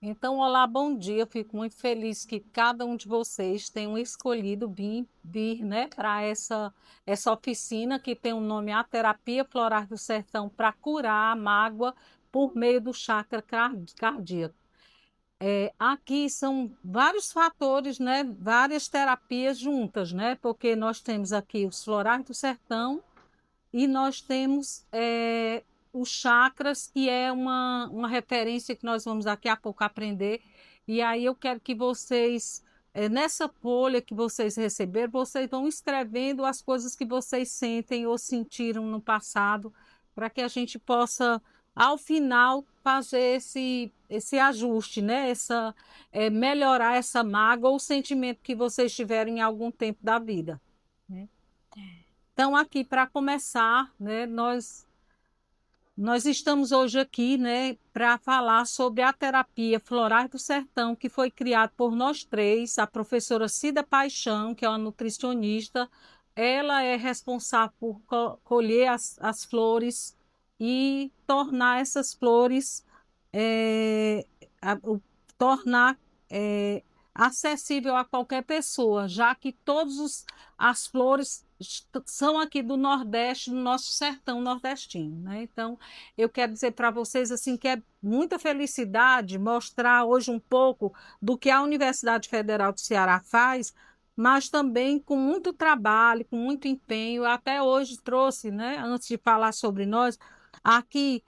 Então, olá, bom dia. Eu fico muito feliz que cada um de vocês tenham escolhido vir, né, para essa oficina que tem o nome A Terapia Florais do Sertão para curar a mágoa por meio do chakra cardíaco. Aqui são vários fatores, né, várias terapias juntas, né, porque nós temos aqui os florais do sertão e nós temos os chakras, que é uma referência que nós vamos daqui a pouco aprender. E aí eu quero que vocês, nessa folha que vocês receberam, vocês vão escrevendo as coisas que vocês sentem ou sentiram no passado, para que a gente possa, ao final, fazer esse ajuste, né? Melhorar essa mágoa ou o sentimento que vocês tiverem em algum tempo da vida, né? Então, aqui para começar, né, nós estamos hoje aqui, né, para falar sobre a terapia Florais do Sertão, que foi criada por nós três, a professora Cida Paixão, que é uma nutricionista. Ela é responsável por colher as flores e tornar essas flores, é, tornar é, acessível a qualquer pessoa, já que as flores são aqui do Nordeste, do nosso sertão nordestino, né? Então, eu quero dizer para vocês assim que é muita felicidade mostrar hoje um pouco do que a Universidade Federal do Ceará faz, mas também com muito trabalho, com muito empenho. Até hoje trouxe, né, antes de falar sobre nós, aqui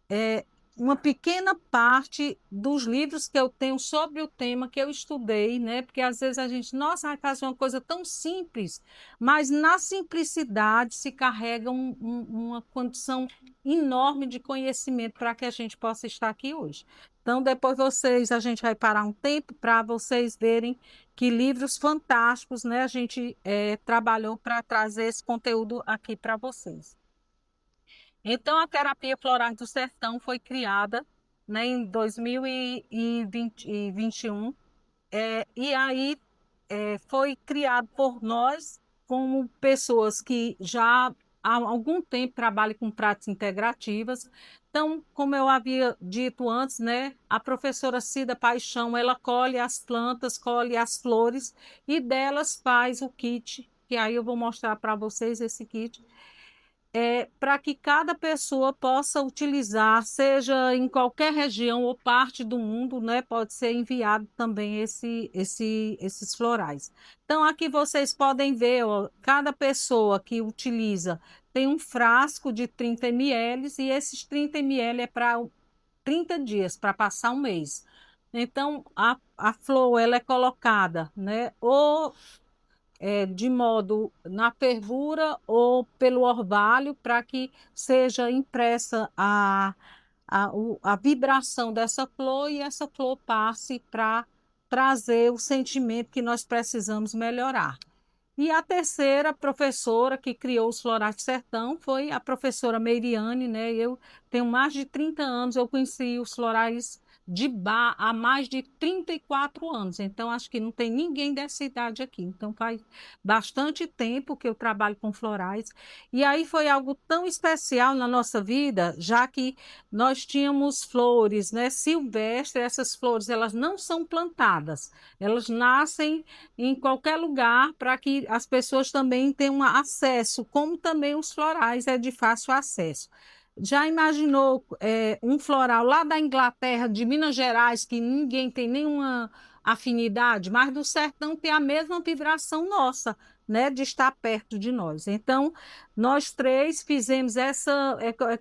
é, uma pequena parte dos livros que eu tenho sobre o tema que eu estudei, né? Porque às vezes a gente, nossa, vai fazer uma coisa tão simples, mas na simplicidade se carrega uma condição enorme de conhecimento para que a gente possa estar aqui hoje. Então, depois a gente vai parar um tempo para vocês verem que livros fantásticos, né? A gente trabalhou para trazer esse conteúdo aqui para vocês. Então, a terapia Florais do Sertão foi criada, né, em 2021, e aí foi criado por nós, como pessoas que já há algum tempo trabalham com práticas integrativas. Então, como eu havia dito antes, né, a professora Cida Paixão, ela colhe as plantas, colhe as flores e delas faz o kit, que aí eu vou mostrar para vocês esse kit, para que cada pessoa possa utilizar, seja em qualquer região ou parte do mundo, né? Pode ser enviado também esses florais. Então, aqui vocês podem ver, ó, cada pessoa que utiliza tem um frasco de 30 ml e esses 30 ml é para 30 dias, para passar um mês. Então, a flor ela é colocada, né? Ou de modo na fervura ou pelo orvalho, para que seja impressa a vibração dessa flor e essa flor passe para trazer o sentimento que nós precisamos melhorar. E a terceira professora que criou os Florais do Sertão foi a professora Meiriane, né? Eu tenho mais de 30 anos, eu conheci os florais de bar há mais de 34 anos, então acho que não tem ninguém dessa idade aqui. Então faz bastante tempo que eu trabalho com florais. E aí foi algo tão especial na nossa vida, já que nós tínhamos flores, né, silvestres. Essas flores, elas não são plantadas, elas nascem em qualquer lugar para que as pessoas também tenham acesso, como também os florais é de fácil acesso. Já imaginou um floral lá da Inglaterra, de Minas Gerais, que ninguém tem nenhuma afinidade, mas do sertão tem a mesma vibração nossa, né, de estar perto de nós. Então, nós três fizemos é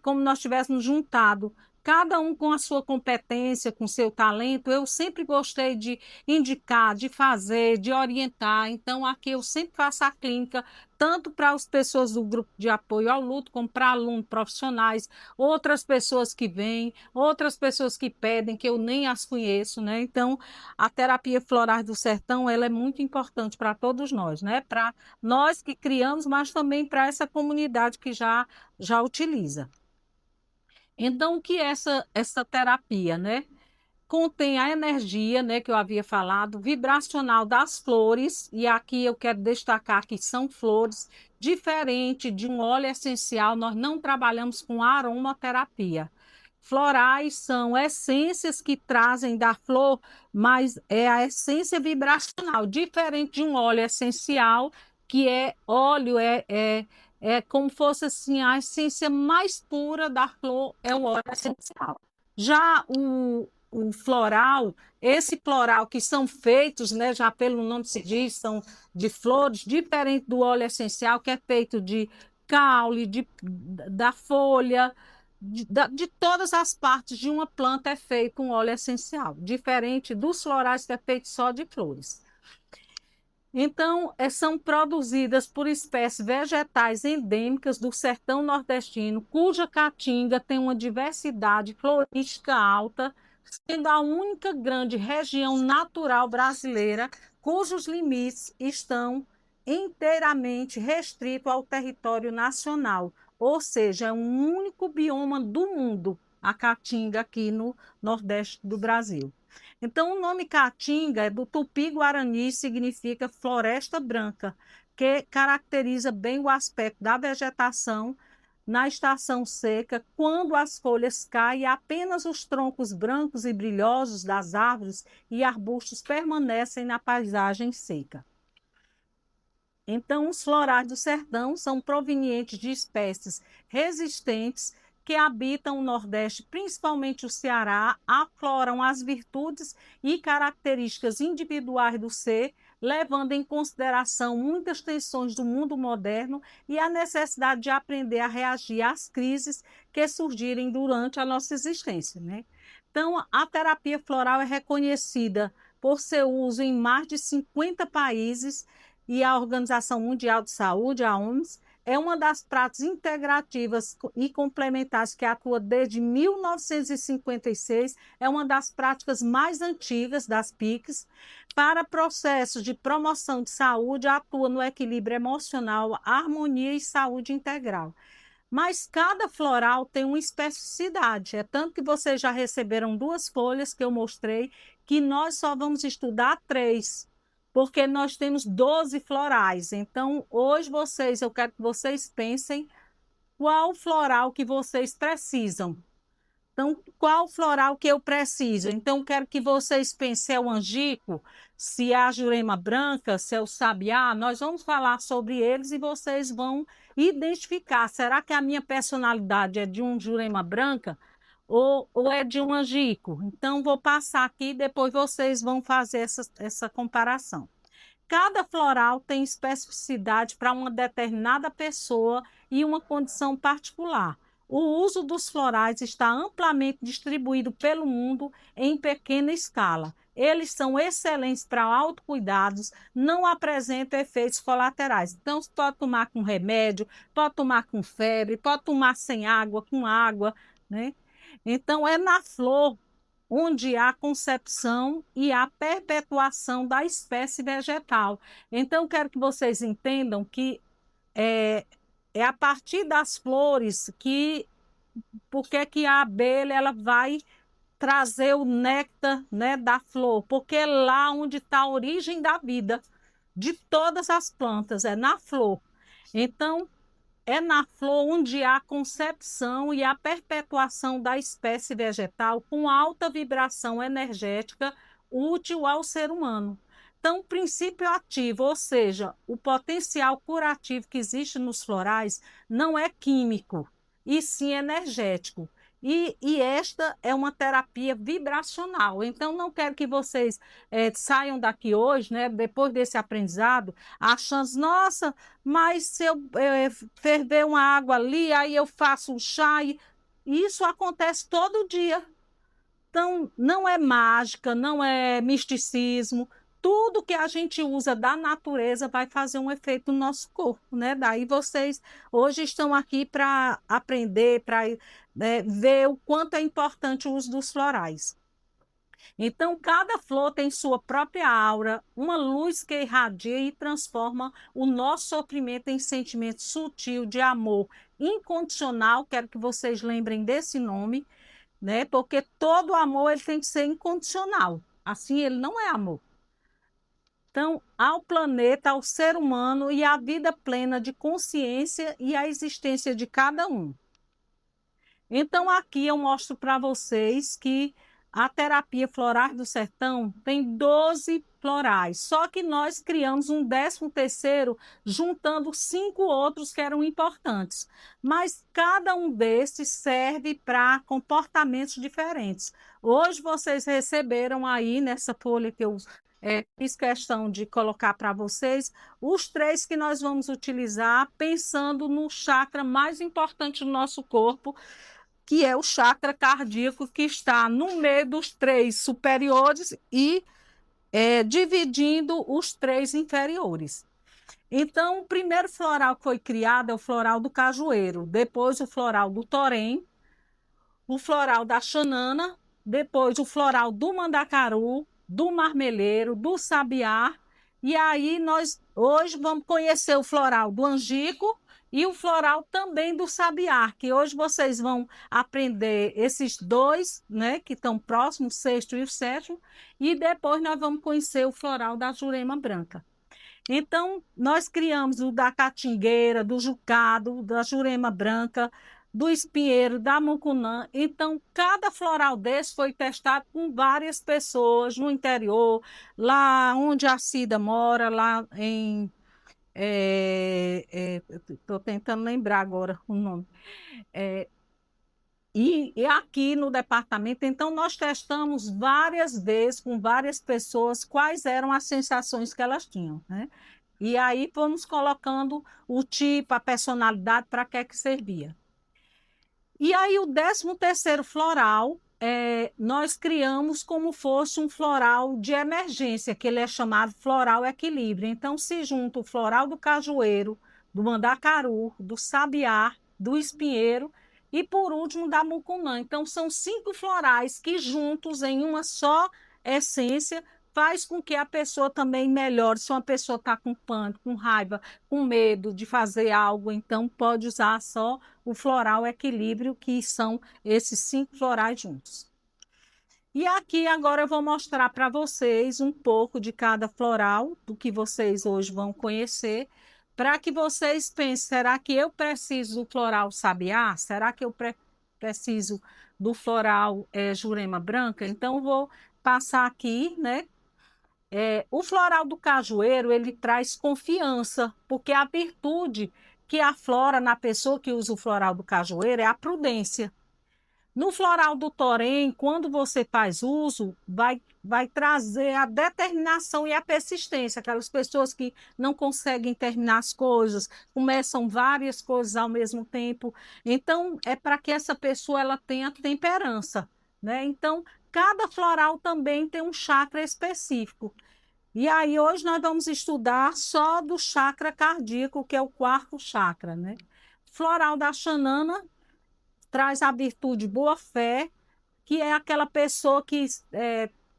como nós tivéssemos juntado, cada um com a sua competência, com seu talento. Eu sempre gostei de indicar, de fazer, de orientar. Então, aqui eu sempre faço a clínica, tanto para as pessoas do grupo de apoio ao luto, como para alunos profissionais, outras pessoas que vêm, outras pessoas que pedem, que eu nem as conheço, né? Então, a terapia Florais do Sertão, ela é muito importante para todos nós, né? Para nós que criamos, mas também para essa comunidade que já utiliza. Então, o que é essa terapia, né? Contém a energia, né, que eu havia falado, vibracional das flores, e aqui eu quero destacar que são flores diferente de um óleo essencial. Nós não trabalhamos com aromaterapia. florais são essências que trazem da flor, mas é a essência vibracional, diferente de um óleo essencial, que é óleo, é como fosse assim, a essência mais pura da flor é o óleo essencial. Já o floral, esse floral que são feitos, né, já pelo nome se diz, são de flores, diferente do óleo essencial, que é feito de caule, da folha, de todas as partes de uma planta é feito um óleo essencial, diferente dos florais que é feito só de flores. Então, são produzidas por espécies vegetais endêmicas do sertão nordestino, cuja caatinga tem uma diversidade florística alta, sendo a única grande região natural brasileira cujos limites estão inteiramente restritos ao território nacional, ou seja, é um único bioma do mundo, a caatinga aqui no Nordeste do Brasil. Então, o nome Caatinga é do Tupi-Guarani, significa floresta branca, que caracteriza bem o aspecto da vegetação na estação seca, quando as folhas caem, apenas os troncos brancos e brilhosos das árvores e arbustos permanecem na paisagem seca. Então, os florais do sertão são provenientes de espécies resistentes que habitam o Nordeste, principalmente o Ceará, afloram as virtudes e características individuais do ser, levando em consideração muitas tensões do mundo moderno e a necessidade de aprender a reagir às crises que surgirem durante a nossa existência, né? Então, a terapia floral é reconhecida por seu uso em mais de 50 países e a Organização Mundial de Saúde, a OMS, é uma das práticas integrativas e complementares que atua desde 1956, é uma das práticas mais antigas das PICs. Para processos de promoção de saúde, atua no equilíbrio emocional, harmonia e saúde integral. Mas cada floral tem uma especificidade, é tanto que vocês já receberam 2 folhas que eu mostrei, que nós só vamos estudar 3, porque nós temos 12 florais. Então, hoje eu quero que vocês pensem qual floral que vocês precisam. Então, qual floral que eu preciso? Então, quero que vocês pensem se é o angico, se é a jurema branca, se é o sabiá. Nós vamos falar sobre eles e vocês vão identificar. Será que a minha personalidade é de um jurema branca ou é de um angico? Então, vou passar aqui e depois vocês vão fazer essa comparação. Cada floral tem especificidade para uma determinada pessoa e uma condição particular. O uso dos florais está amplamente distribuído pelo mundo em pequena escala. Eles são excelentes para autocuidados, não apresentam efeitos colaterais. Então, você pode tomar com remédio, pode tomar com febre, pode tomar sem água, com água, né? Então, é na flor onde há concepção e a perpetuação da espécie vegetal. Então, quero que vocês entendam que é, é a partir das flores que, porque que a abelha ela vai trazer o néctar, né, da flor, porque é lá onde está a origem da vida de todas as plantas, é na flor. Então, é na flor onde há a concepção e a perpetuação da espécie vegetal com alta vibração energética útil ao ser humano. Então, o princípio ativo, ou seja, o potencial curativo que existe nos florais, não é químico, e sim energético. E esta é uma terapia vibracional. Então, não quero que vocês saiam daqui hoje, né, depois desse aprendizado, achando, nossa, mas se eu ferver uma água ali, aí eu faço um chá. Isso acontece todo dia. Então, não é mágica, não é misticismo. Tudo que a gente usa da natureza vai fazer um efeito no nosso corpo, né? Daí vocês hoje estão aqui para aprender, para ver o quanto é importante o uso dos florais. Então, cada flor tem sua própria aura, uma luz que irradia e transforma o nosso sofrimento em sentimento sutil de amor incondicional. Quero que vocês lembrem desse nome, né? Porque todo amor ele tem que ser incondicional. Assim, ele não é amor. Então, ao planeta, ao ser humano e à vida plena de consciência e à existência de cada um. Então, aqui eu mostro para vocês que a terapia Florais do Sertão tem 12 florais, só que nós criamos um 13º, juntando 5 outros que eram importantes. Mas cada um desses serve para comportamentos diferentes. Hoje vocês receberam aí nessa folha que eu fiz questão de colocar para vocês os 3 que nós vamos utilizar pensando no chakra mais importante do nosso corpo, que é o chakra cardíaco, que está no meio dos 3 superiores e dividindo os 3 inferiores. Então, o primeiro floral que foi criado é o floral do cajueiro, depois o floral do torém, o floral da xanana, depois o floral do mandacaru, do marmeleiro, do sabiá, e aí nós hoje vamos conhecer o floral do angico e o floral também do sabiá, que hoje vocês vão aprender esses 2, né, que estão próximos, o 6º e o 7º, e depois nós vamos conhecer o floral da jurema branca. Então, nós criamos o da catingueira, do jucado, da jurema branca, do espinheiro, da mucunã. Então, cada floral desse foi testado com várias pessoas no interior, lá onde a Cida mora, lá em. Estou tentando lembrar agora o nome. E aqui no departamento, então, nós testamos várias vezes com várias pessoas quais eram as sensações que elas tinham, né? E aí fomos colocando o tipo, a personalidade, para que servia. E aí o 13º floral, nós criamos como fosse um floral de emergência, que ele é chamado floral equilíbrio. Então se junta o floral do cajueiro, do mandacaru, do sabiá, do espinheiro e por último da mucunã. Então são 5 florais que juntos em uma só essência faz com que a pessoa também melhore. Se uma pessoa está com pânico, com raiva, com medo de fazer algo, então pode usar só o floral equilíbrio, que são esses 5 florais juntos. E aqui agora eu vou mostrar para vocês um pouco de cada floral, do que vocês hoje vão conhecer, para que vocês pensem, será que eu preciso do floral sabiá? Será que eu preciso do floral jurema branca? Então, vou passar aqui, né? O floral do cajueiro, ele traz confiança, porque a virtude que aflora na pessoa que usa o floral do cajueiro é a prudência. No floral do torém, quando você faz uso, vai trazer a determinação e a persistência, aquelas pessoas que não conseguem terminar as coisas, começam várias coisas ao mesmo tempo. Então, é para que essa pessoa ela tenha temperança, né? Então, cada floral também tem um chakra específico. E aí, hoje nós vamos estudar só do chakra cardíaco, que é o 4º chakra, né? Floral da xanana traz a virtude boa-fé, que é aquela pessoa que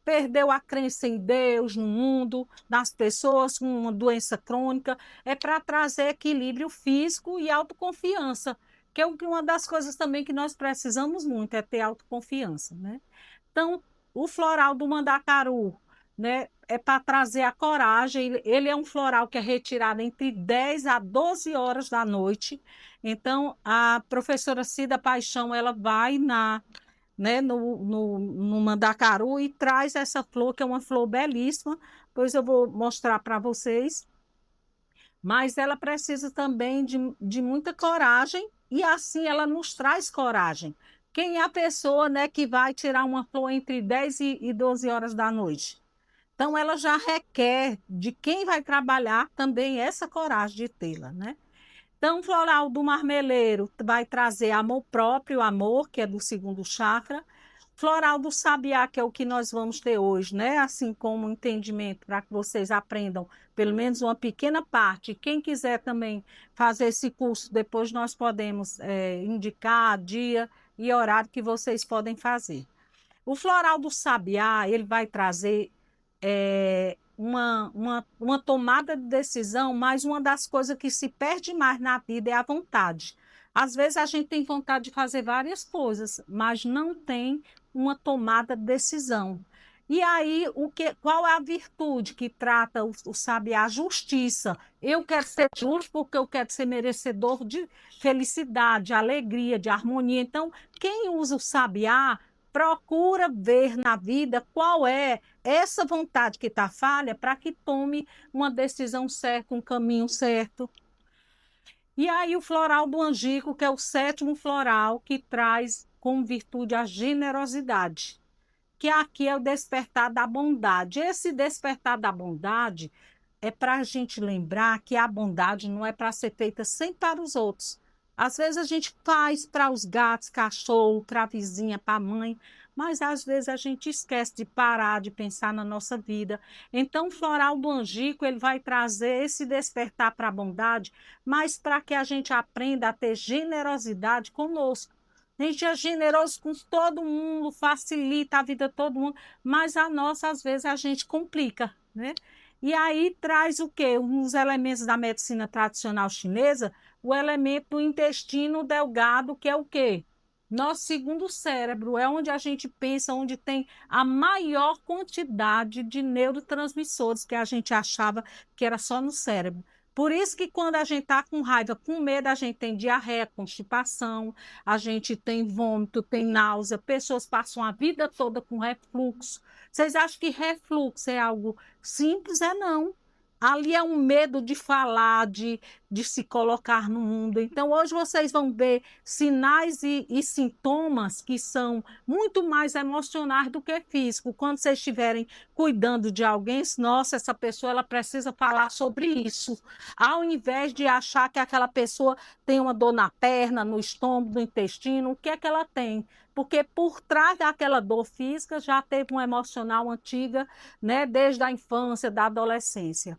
perdeu a crença em Deus, no mundo, nas pessoas com uma doença crônica, é para trazer equilíbrio físico e autoconfiança, que é uma das coisas também que nós precisamos muito, é ter autoconfiança, né? Então, o floral do mandacaru, né, é para trazer a coragem. Ele é um floral que é retirado entre 10 a 12 horas da noite. Então, a professora Cida Paixão, ela vai no mandacaru e traz essa flor, que é uma flor belíssima, pois eu vou mostrar para vocês. Mas ela precisa também de muita coragem, e assim ela nos traz coragem. Quem é a pessoa, né, que vai tirar uma flor entre 10 e 12 horas da noite? Então, ela já requer de quem vai trabalhar também essa coragem de tê-la, né? Então, o floral do marmeleiro vai trazer amor próprio, amor, que é do 2º chakra. Floral do sabiá, que é o que nós vamos ter hoje, né? Assim como um entendimento para que vocês aprendam pelo menos uma pequena parte. Quem quiser também fazer esse curso, depois nós podemos indicar dia e horário que vocês podem fazer. O floral do sabiá, ele vai trazer uma tomada de decisão, mas uma das coisas que se perde mais na vida é a vontade. Às vezes a gente tem vontade de fazer várias coisas, mas não tem uma tomada de decisão. E aí, qual é a virtude que trata o sabiá? A justiça. Eu quero ser justo porque eu quero ser merecedor de felicidade, de alegria, de harmonia. Então, quem usa o sabiá procura ver na vida qual é essa vontade que está falha para que tome uma decisão certa, um caminho certo. E aí o floral do angico, que é o sétimo floral, que traz como virtude a generosidade, que aqui é o despertar da bondade. Esse despertar da bondade é para a gente lembrar que a bondade não é para ser feita sempre para os outros. Às vezes a gente faz para os gatos, cachorro, para a vizinha, para a mãe, mas às vezes a gente esquece de parar, de pensar na nossa vida. Então, o floral do angico, ele vai trazer esse despertar para a bondade, mas para que a gente aprenda a ter generosidade conosco. A gente é generoso com todo mundo, facilita a vida de todo mundo, mas a nossa, às vezes, a gente complica, né? E aí traz o quê? Uns elementos da medicina tradicional chinesa, o elemento do intestino delgado, que é o quê? Nosso segundo cérebro, é onde a gente pensa, onde tem a maior quantidade de neurotransmissores que a gente achava que era só no cérebro. Por isso que quando a gente está com raiva, com medo, a gente tem diarreia, constipação, a gente tem vômito, tem náusea, pessoas passam a vida toda com refluxo. Vocês acham que refluxo é algo simples? É não. Ali é um medo de falar, de se colocar no mundo. Então, hoje vocês vão ver sinais e sintomas que são muito mais emocionais do que físicos. Quando vocês estiverem cuidando de alguém, nossa, essa pessoa ela precisa falar sobre isso. Ao invés de achar que aquela pessoa tem uma dor na perna, no estômago, no intestino, o que é que ela tem? Porque por trás daquela dor física já teve uma emocional antiga, né, desde a infância, da adolescência.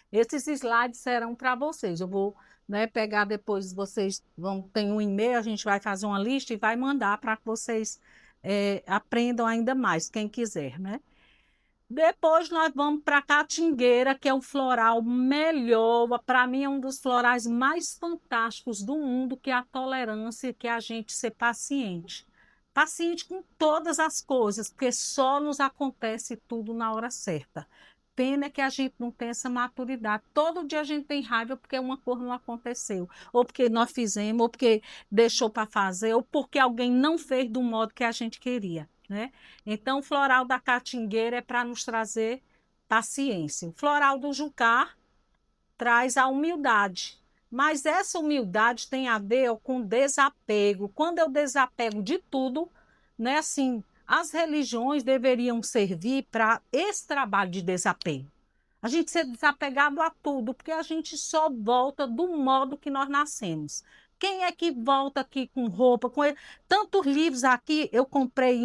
Esses slides serão para vocês. Eu vou, né, pegar depois, vocês vão ter um e-mail, a gente vai fazer uma lista e vai mandar para que vocês aprendam ainda mais, quem quiser, né? Depois nós vamos para a catingueira, que é um floral melhor. Para mim, é um dos florais mais fantásticos do mundo, que é a tolerância, que é a gente ser paciente. Paciente com todas as coisas, porque só nos acontece tudo na hora certa. Pena que a gente não tem essa maturidade. Todo dia a gente tem raiva porque uma coisa não aconteceu, ou porque nós fizemos, ou porque deixou para fazer, ou porque alguém não fez do modo que a gente queria, né? Então, o floral da catingueira é para nos trazer paciência. O floral do jucá traz a humildade. Mas essa humildade tem a ver com desapego. Quando eu desapego de tudo, né, assim, as religiões deveriam servir para esse trabalho de desapego. A gente ser desapegado a tudo, porque a gente só volta do modo que nós nascemos. Quem é que volta aqui com roupa, com tantos livros aqui? Eu comprei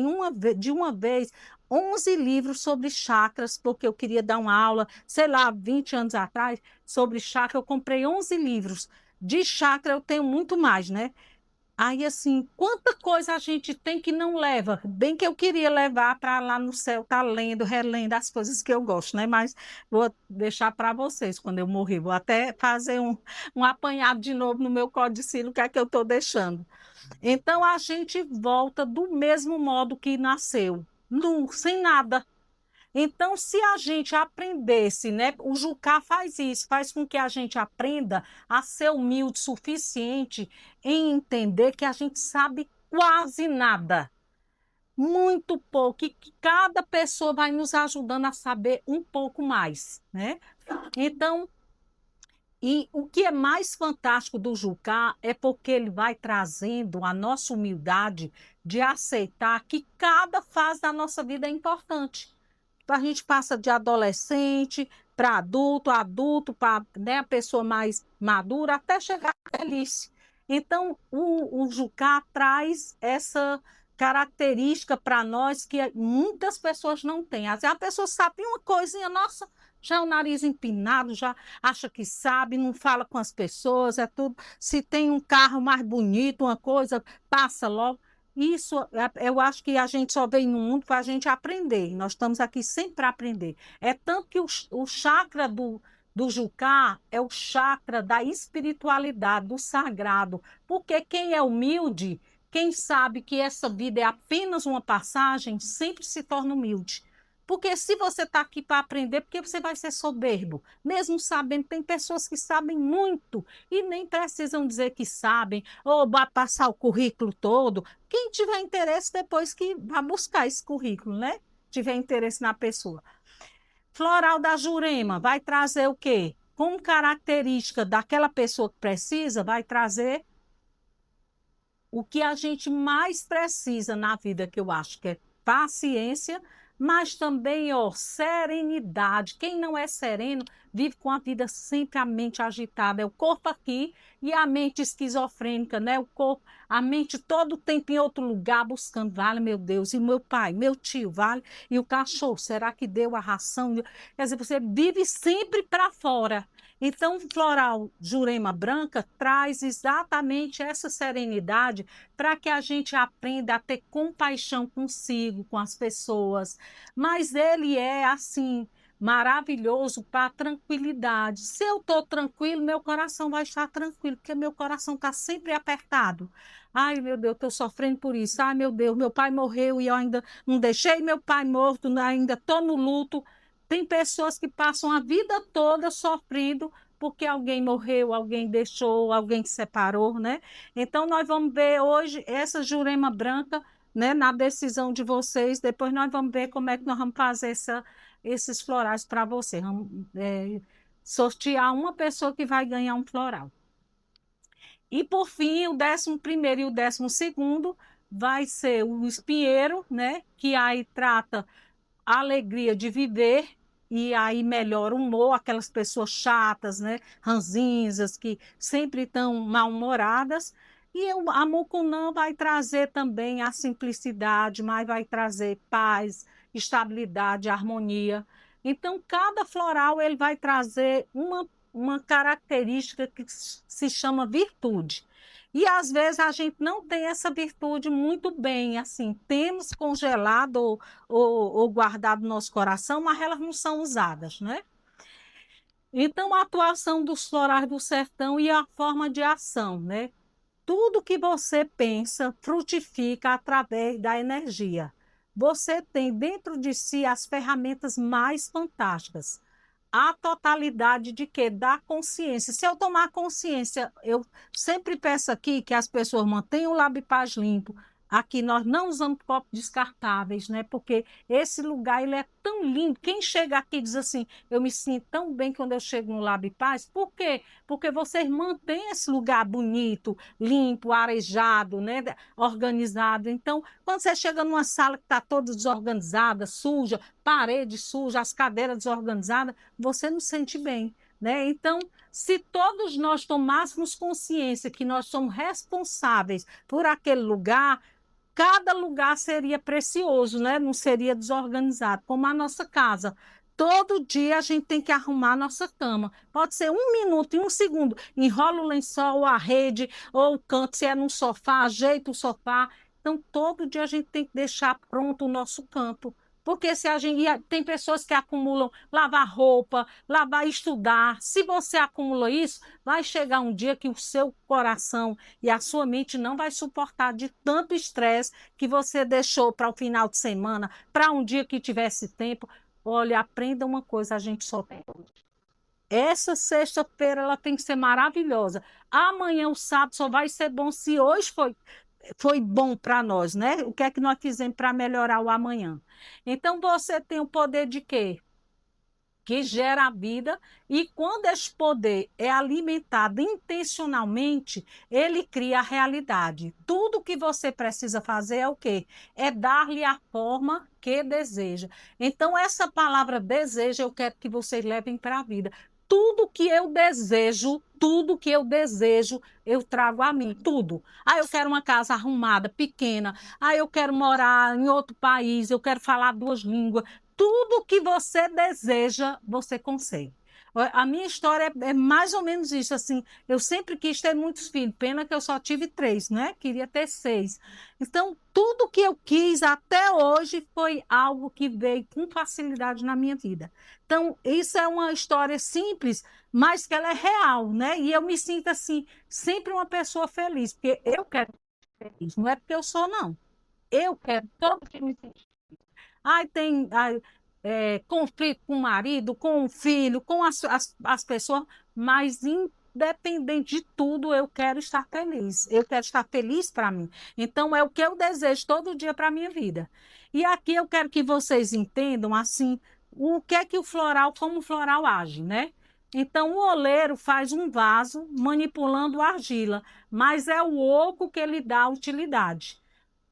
de uma vez 11 livros sobre chakras, porque eu queria dar uma aula, sei lá, 20 anos atrás, sobre chakra. Eu comprei 11 livros. De chakra eu tenho muito mais, né? Aí, assim, quanta coisa a gente tem que não leva. Bem que eu queria levar para lá no céu, tá lendo, relendo as coisas que eu gosto, né? Mas vou deixar para vocês quando eu morrer. Vou até fazer um apanhado de novo no meu codicilo, que é que eu estou deixando. Então, a gente volta do mesmo modo que nasceu, sem nada. Então, se a gente aprendesse, né? O Jucá faz isso, faz com que a gente aprenda a ser humilde o suficiente em entender que a gente sabe quase nada, muito pouco, e que cada pessoa vai nos ajudando a saber um pouco mais, né? Então, e o que é mais fantástico do Jucá é porque ele vai trazendo a nossa humildade de aceitar que cada fase da nossa vida é importante. A gente passa de adolescente para adulto, adulto para, né, a pessoa mais madura, até chegar à velhice. Então, o Jucá traz essa característica para nós que muitas pessoas não têm. Às vezes a pessoa sabe uma coisinha, nossa, já é o nariz empinado, já acha que sabe, não fala com as pessoas, é tudo. Se tem um carro mais bonito, uma coisa, passa logo. Isso, eu acho que a gente só vem no mundo para a gente aprender. Nós estamos aqui sempre para aprender. É tanto que o chakra do Jucá é o chakra da espiritualidade, do sagrado. Porque quem é humilde quem sabe que essa vida é apenas uma passagem, sempre se torna humilde. Porque se você está aqui para aprender, porque você vai ser soberbo, mesmo sabendo, tem pessoas que sabem muito e nem precisam dizer que sabem, ou passar o currículo todo. Quem tiver interesse, depois que vá buscar esse currículo, né? Tiver interesse na pessoa. Floral da Jurema vai trazer o quê? Como característica daquela pessoa que precisa, vai trazer o que a gente mais precisa na vida, que eu acho que é paciência, mas também, ó, serenidade. Quem não é sereno vive com a vida sempre a mente agitada. É o corpo aqui e a mente esquizofrênica, né? O corpo, a mente todo o tempo em outro lugar buscando, vale, meu Deus, e meu pai, meu tio, vale, e o cachorro, será que deu a ração? Quer dizer, você vive sempre para fora. Então, o floral Jurema Branca traz exatamente essa serenidade para que a gente aprenda a ter compaixão consigo, com as pessoas. Mas ele é assim maravilhoso para a tranquilidade. Se eu estou tranquilo, meu coração vai estar tranquilo, porque meu coração está sempre apertado. Ai, meu Deus, estou sofrendo por isso. Ai, meu Deus, meu pai morreu e eu ainda não deixei meu pai morto, ainda estou no luto. Tem pessoas que passam a vida toda sofrendo porque alguém morreu, alguém deixou, alguém se separou, né? Então, nós vamos ver hoje essa Jurema Branca, né, na decisão de vocês. Depois nós vamos ver como é que nós vamos fazer esses florais para você. Vamos sortear uma pessoa que vai ganhar um floral. E, por fim, o 11º e o 12º vai ser o espinheiro, né, que aí trata a alegria de viver e aí melhora o humor, aquelas pessoas chatas, né, ranzinzas, que sempre estão mal-humoradas. E a mucunã vai trazer também a simplicidade, mas vai trazer paz, estabilidade, harmonia. Então, cada floral ele vai trazer uma característica que se chama virtude. E às vezes a gente não tem essa virtude muito bem, assim, temos congelado ou guardado no nosso coração, mas elas não são usadas, né? Então, a atuação dos florais do sertão e a forma de ação, né? Tudo que você pensa frutifica através da energia. Você tem dentro de si as ferramentas mais fantásticas. A totalidade de quê? Da consciência. Se eu tomar consciência, eu sempre peço aqui que as pessoas mantenham o Labipaz limpo. Aqui nós não usamos copos descartáveis, né? Porque esse lugar ele é tão lindo. Quem chega aqui diz assim, eu me sinto tão bem quando eu chego no Labipaz. Por quê? Porque vocês mantêm esse lugar bonito, limpo, arejado, né? Organizado. Então, quando você chega numa sala que está toda desorganizada, suja, parede suja, as cadeiras desorganizadas, você não sente bem, né? Então, se todos nós tomássemos consciência que nós somos responsáveis por aquele lugar, cada lugar seria precioso, né? Não seria desorganizado, como a nossa casa. Todo dia a gente tem que arrumar a nossa cama. Pode ser 1 minuto, em 1 segundo. Enrola o lençol, a rede, ou o canto, se é no sofá, ajeita o sofá. Então, todo dia a gente tem que deixar pronto o nosso canto. Porque se a gente, tem pessoas que acumulam lavar roupa, lavar, estudar. Se você acumula isso, vai chegar um dia que o seu coração e a sua mente não vai suportar de tanto estresse que você deixou para o final de semana, para um dia que tivesse tempo. Olha, aprenda uma coisa, a gente só tem hoje. Essa sexta-feira ela tem que ser maravilhosa. Amanhã, o sábado, só vai ser bom se hoje foi bom para nós, né? O que é que nós fizemos para melhorar o amanhã? Então, você tem o poder de quê? Que gera a vida, e quando esse poder é alimentado intencionalmente, ele cria a realidade. Tudo que você precisa fazer é o quê? É dar-lhe a forma que deseja. Então, essa palavra deseja, eu quero que vocês levem para a vida. Tudo que eu desejo, eu trago a mim, tudo. Ah, eu quero uma casa arrumada, pequena. Ah, eu quero morar em outro país, eu quero falar 2 línguas. Tudo que você deseja, você consegue. A minha história é mais ou menos isso, assim, eu sempre quis ter muitos filhos, pena que eu só tive 3, né? Queria ter 6. Então, tudo que eu quis até hoje foi algo que veio com facilidade na minha vida. Então, isso é uma história simples, mas que ela é real, né? E eu me sinto, assim, sempre uma pessoa feliz, porque eu quero feliz. Não é porque eu sou, não. Eu quero todo dia me sentir. Ai, tem conflito com o marido, com o filho, com as pessoas, mas independente de tudo, eu quero estar feliz. Eu quero estar feliz para mim. Então, é o que eu desejo todo dia para a minha vida. E aqui eu quero que vocês entendam, assim, o que é que o floral, como o floral age, né? Então, o oleiro faz um vaso manipulando a argila, mas é o oco que lhe dá utilidade.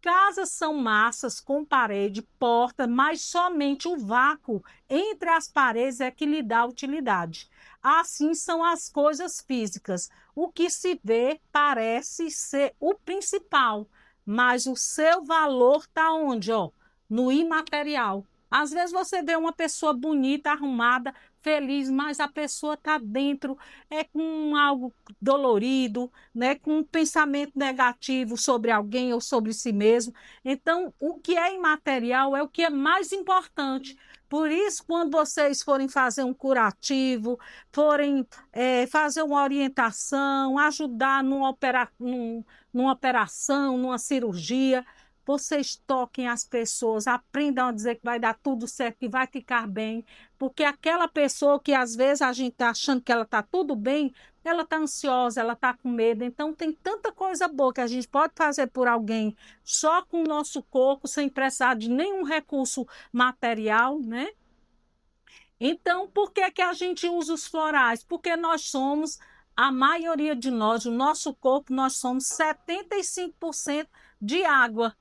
Casas são massas com parede, porta, mas somente o vácuo entre as paredes é que lhe dá utilidade. Assim são as coisas físicas. O que se vê parece ser o principal, mas o seu valor está onde? Ó, no imaterial. Às vezes você vê uma pessoa bonita, arrumada, feliz, mas a pessoa está dentro, com algo dolorido, né, com um pensamento negativo sobre alguém ou sobre si mesmo. Então, o que é imaterial é o que é mais importante. Por isso, quando vocês forem fazer um curativo, forem fazer uma orientação, ajudar numa operação, numa cirurgia, vocês toquem as pessoas, aprendam a dizer que vai dar tudo certo, que vai ficar bem, porque aquela pessoa que às vezes a gente está achando que ela está tudo bem, ela está ansiosa, ela está com medo. Então, tem tanta coisa boa que a gente pode fazer por alguém só com o nosso corpo, sem precisar de nenhum recurso material, né? Então, por que que a gente usa os florais? Porque nós somos, a maioria de nós, o nosso corpo, nós somos 75% de água.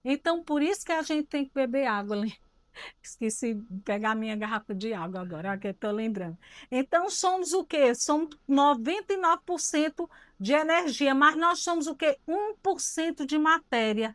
Então, por isso que a gente tem que beber água, né? Esqueci de pegar minha garrafa de água agora, que eu estou lembrando. Então, somos o quê? Somos 99% de energia, mas nós somos o quê? 1% de matéria.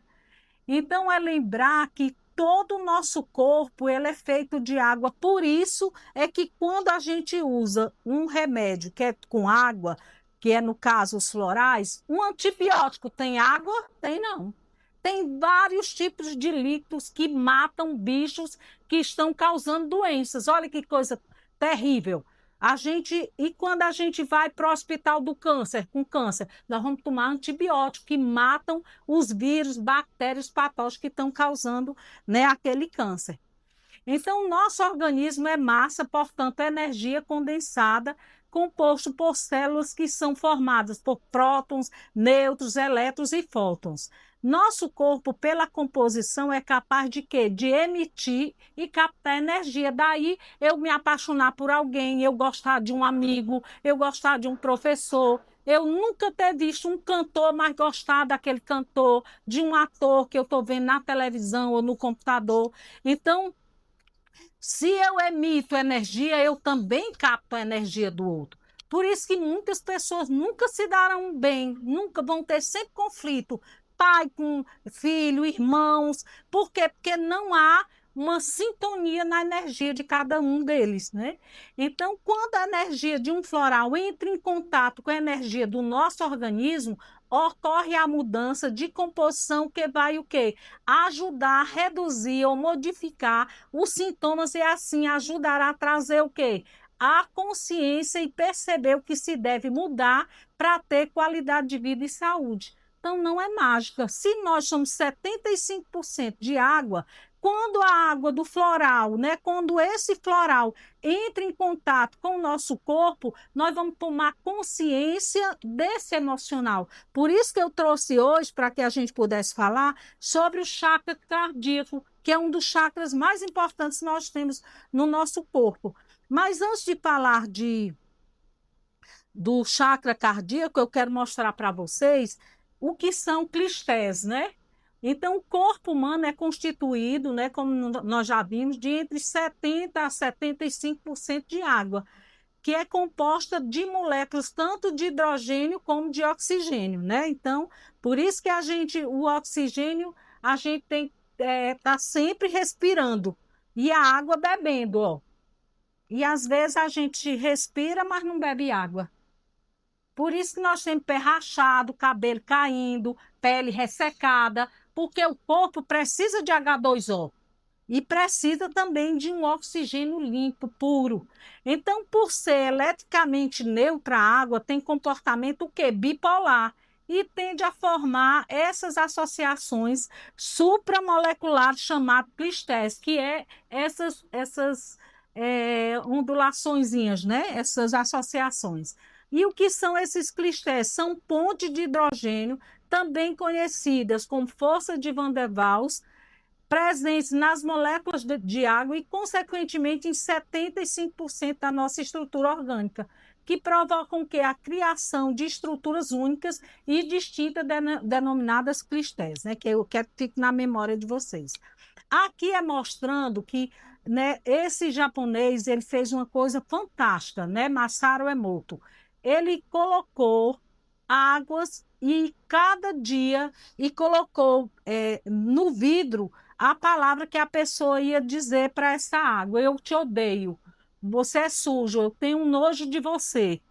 Então, é lembrar que todo o nosso corpo ele é feito de água. Por isso é que quando a gente usa um remédio que é com água, que é no caso os florais, um antibiótico tem água? Tem não. Tem vários tipos de líquidos que matam bichos que estão causando doenças. Olha que coisa terrível. E quando a gente vai para o hospital do câncer, com câncer, nós vamos tomar antibióticos que matam os vírus, bactérias, patógenos que estão causando, né, aquele câncer. Então, o nosso organismo é massa, portanto, é energia condensada, composto por células que são formadas por prótons, nêutrons, elétrons e fótons. Nosso corpo, pela composição, é capaz de quê? De emitir e captar energia. Daí eu me apaixonar por alguém, eu gostar de um amigo, eu gostar de um professor. Eu nunca ter visto um cantor, mas gostar daquele cantor, de um ator que eu estou vendo na televisão ou no computador. Então, se eu emito energia, eu também capto a energia do outro. Por isso que muitas pessoas nunca se darão bem, nunca vão ter sempre conflito, pai com filho, irmãos. Por quê? Porque não há uma sintonia na energia de cada um deles, né? Então, quando a energia de um floral entra em contato com a energia do nosso organismo, ocorre a mudança de composição que vai o quê? Ajudar a reduzir ou modificar os sintomas e assim ajudará a trazer o quê? A consciência e perceber o que se deve mudar para ter qualidade de vida e saúde. Então, não é mágica. Se nós somos 75% de água, quando a água do floral, né, quando esse floral entra em contato com o nosso corpo, nós vamos tomar consciência desse emocional. Por isso que eu trouxe hoje, para que a gente pudesse falar sobre o chakra cardíaco, que é um dos chakras mais importantes que nós temos no nosso corpo. Mas antes de falar do chakra cardíaco, eu quero mostrar para vocês o que são clistés, né? Então, o corpo humano é constituído, né, como nós já vimos, de entre 70% a 75% de água, que é composta de moléculas tanto de hidrogênio como de oxigênio, né? Então, por isso que o oxigênio, a gente tem tá sempre respirando e a água bebendo, ó. E às vezes a gente respira, mas não bebe água. Por isso que nós temos pé rachado, cabelo caindo, pele ressecada, porque o corpo precisa de H2O e precisa também de um oxigênio limpo, puro. Então, por ser eletricamente neutra, a água tem comportamento o quê? Bipolar. e tende a formar essas associações supramoleculares chamadas clistés, que é essas ondulaçõezinhas, né? Essas associações. E o que são esses clistés? São pontes de hidrogênio, também conhecidas como força de Van der Waals, presentes nas moléculas de água e, consequentemente, em 75% da nossa estrutura orgânica, que provocam que a criação de estruturas únicas e distintas denominadas cristais, né? Que eu quero que fique na memória de vocês. Aqui é mostrando que, né, esse japonês ele fez uma coisa fantástica, né? Masaru Emoto. Ele colocou águas e cada dia e colocou no vidro a palavra que a pessoa ia dizer para essa água: eu te odeio, você é sujo, eu tenho nojo de você,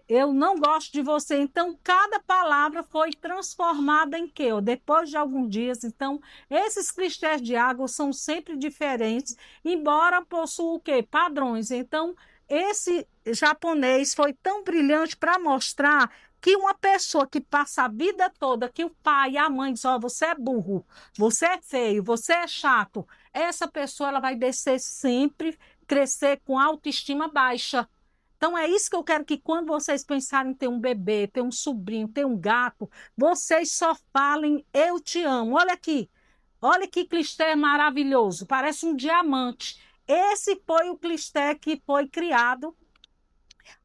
eu não gosto de você. Então, cada palavra foi transformada em quê? Depois de alguns dias. Então, esses cristais de água são sempre diferentes, embora possuam o quê? Padrões. Então, esse japonês foi tão brilhante para mostrar que uma pessoa que passa a vida toda, que o pai e a mãe dizem: oh, você é burro, você é feio, você é chato, essa pessoa ela vai descer sempre, crescer com autoestima baixa. Então, é isso que eu quero, que quando vocês pensarem em ter um bebê, ter um sobrinho, ter um gato, vocês só falem eu te amo. Olha que clister maravilhoso, parece um diamante. Esse foi o clister que foi criado,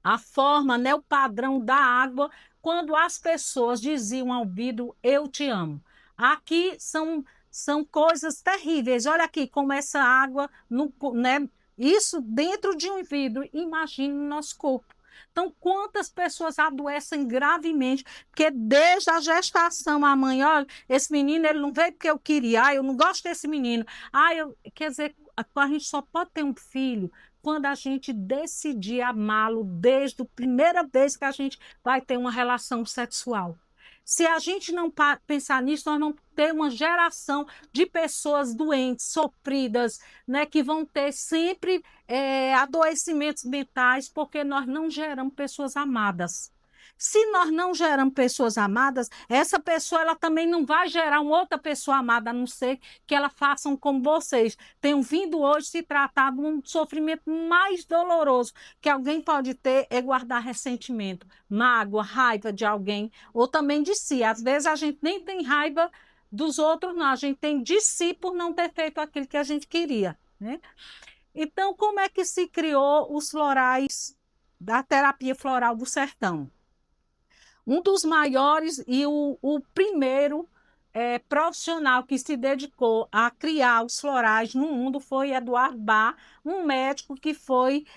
a forma, né, o padrão da água, quando as pessoas diziam ao vidro eu te amo. Aqui são coisas terríveis. Olha aqui como essa água, né, isso dentro de um vidro, imagine no nosso corpo. Então, quantas pessoas adoecem gravemente, porque desde a gestação a mãe, olha, esse menino ele não veio porque eu queria, eu não gosto desse menino. Quer dizer, a gente só pode ter um filho quando a gente decidir amá-lo desde a primeira vez que a gente vai ter uma relação sexual. Se a gente não pensar nisso, nós vamos ter uma geração de pessoas doentes, sofridas, né, que vão ter sempre adoecimentos mentais, porque nós não geramos pessoas amadas. Se nós não geramos pessoas amadas, essa pessoa ela também não vai gerar uma outra pessoa amada, a não ser que ela façam como vocês. Tenham vindo hoje se tratar de um sofrimento mais doloroso que alguém pode ter, é guardar ressentimento, mágoa, raiva de alguém, ou também de si. Às vezes a gente nem tem raiva dos outros, não, a gente tem de si por não ter feito aquilo que a gente queria, né? Então, como é que se criou os florais da terapia floral do sertão? Um dos maiores e o primeiro profissional que se dedicou a criar os florais no mundo foi Eduardo Bach, um médico que foi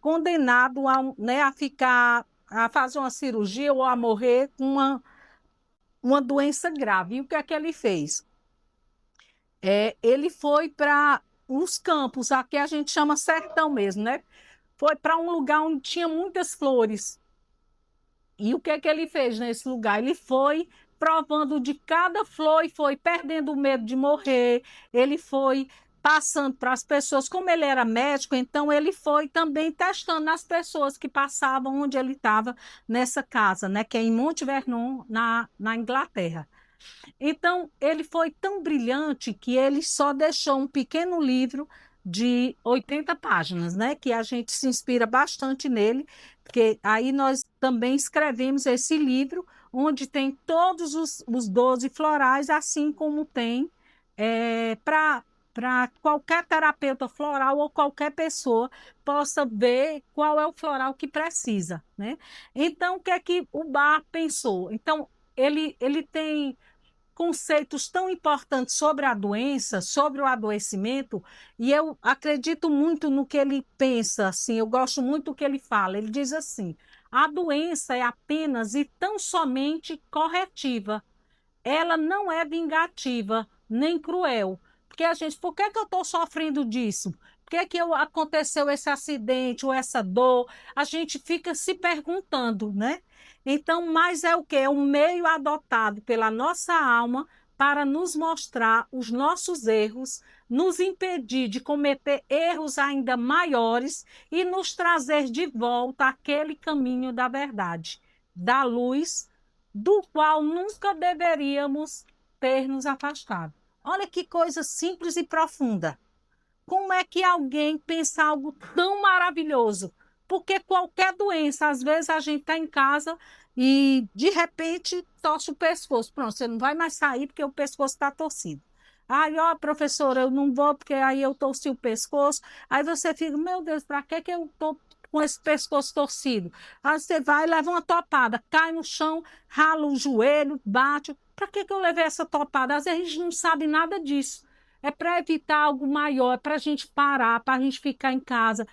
condenado né, a fazer uma cirurgia ou a morrer com uma doença grave. E o que é que ele fez? Ele foi para os campos, aqui a gente chama sertão mesmo, né? Foi para um lugar onde tinha muitas flores. E o que é que ele fez nesse lugar? Ele foi provando de cada flor e foi perdendo o medo de morrer. Ele foi passando para as pessoas, como ele era médico, então ele foi também testando nas pessoas que passavam onde ele estava nessa casa, né, que é em Monte Vernon, na Inglaterra. Então, ele foi tão brilhante que ele só deixou um pequeno livro de 80 páginas, né? Que a gente se inspira bastante nele, porque aí nós também escrevemos esse livro, onde tem todos os 12 florais, assim como tem para qualquer terapeuta floral ou qualquer pessoa possa ver qual é o floral que precisa, né? Então, o que é que o Bach pensou? Então, ele tem conceitos tão importantes sobre a doença, sobre o adoecimento, e eu acredito muito no que ele pensa, assim, eu gosto muito do que ele fala. Ele diz assim: a doença é apenas e tão somente corretiva. Ela não é vingativa, nem cruel. Porque a gente, por que eu estou sofrendo disso? Por que aconteceu esse acidente ou essa dor? A gente fica se perguntando, né? Então, mas é o que? É um meio adotado pela nossa alma para nos mostrar os nossos erros, nos impedir de cometer erros ainda maiores e nos trazer de volta aquele caminho da verdade, da luz, do qual nunca deveríamos ter nos afastado. Olha que coisa simples e profunda. Como é que alguém pensa algo tão maravilhoso? Porque qualquer doença, às vezes a gente está em casa e de repente torce o pescoço. Pronto, você não vai mais sair porque o pescoço está torcido. Aí, ó, professora, eu não vou porque aí eu torci o pescoço. Aí você fica, meu Deus, para que eu estou com esse pescoço torcido? Aí você vai, leva uma topada, cai no chão, rala o joelho, bate. Para que eu levei essa topada? Às vezes a gente não sabe nada disso. É para evitar algo maior, é para a gente parar, para a gente ficar em casa.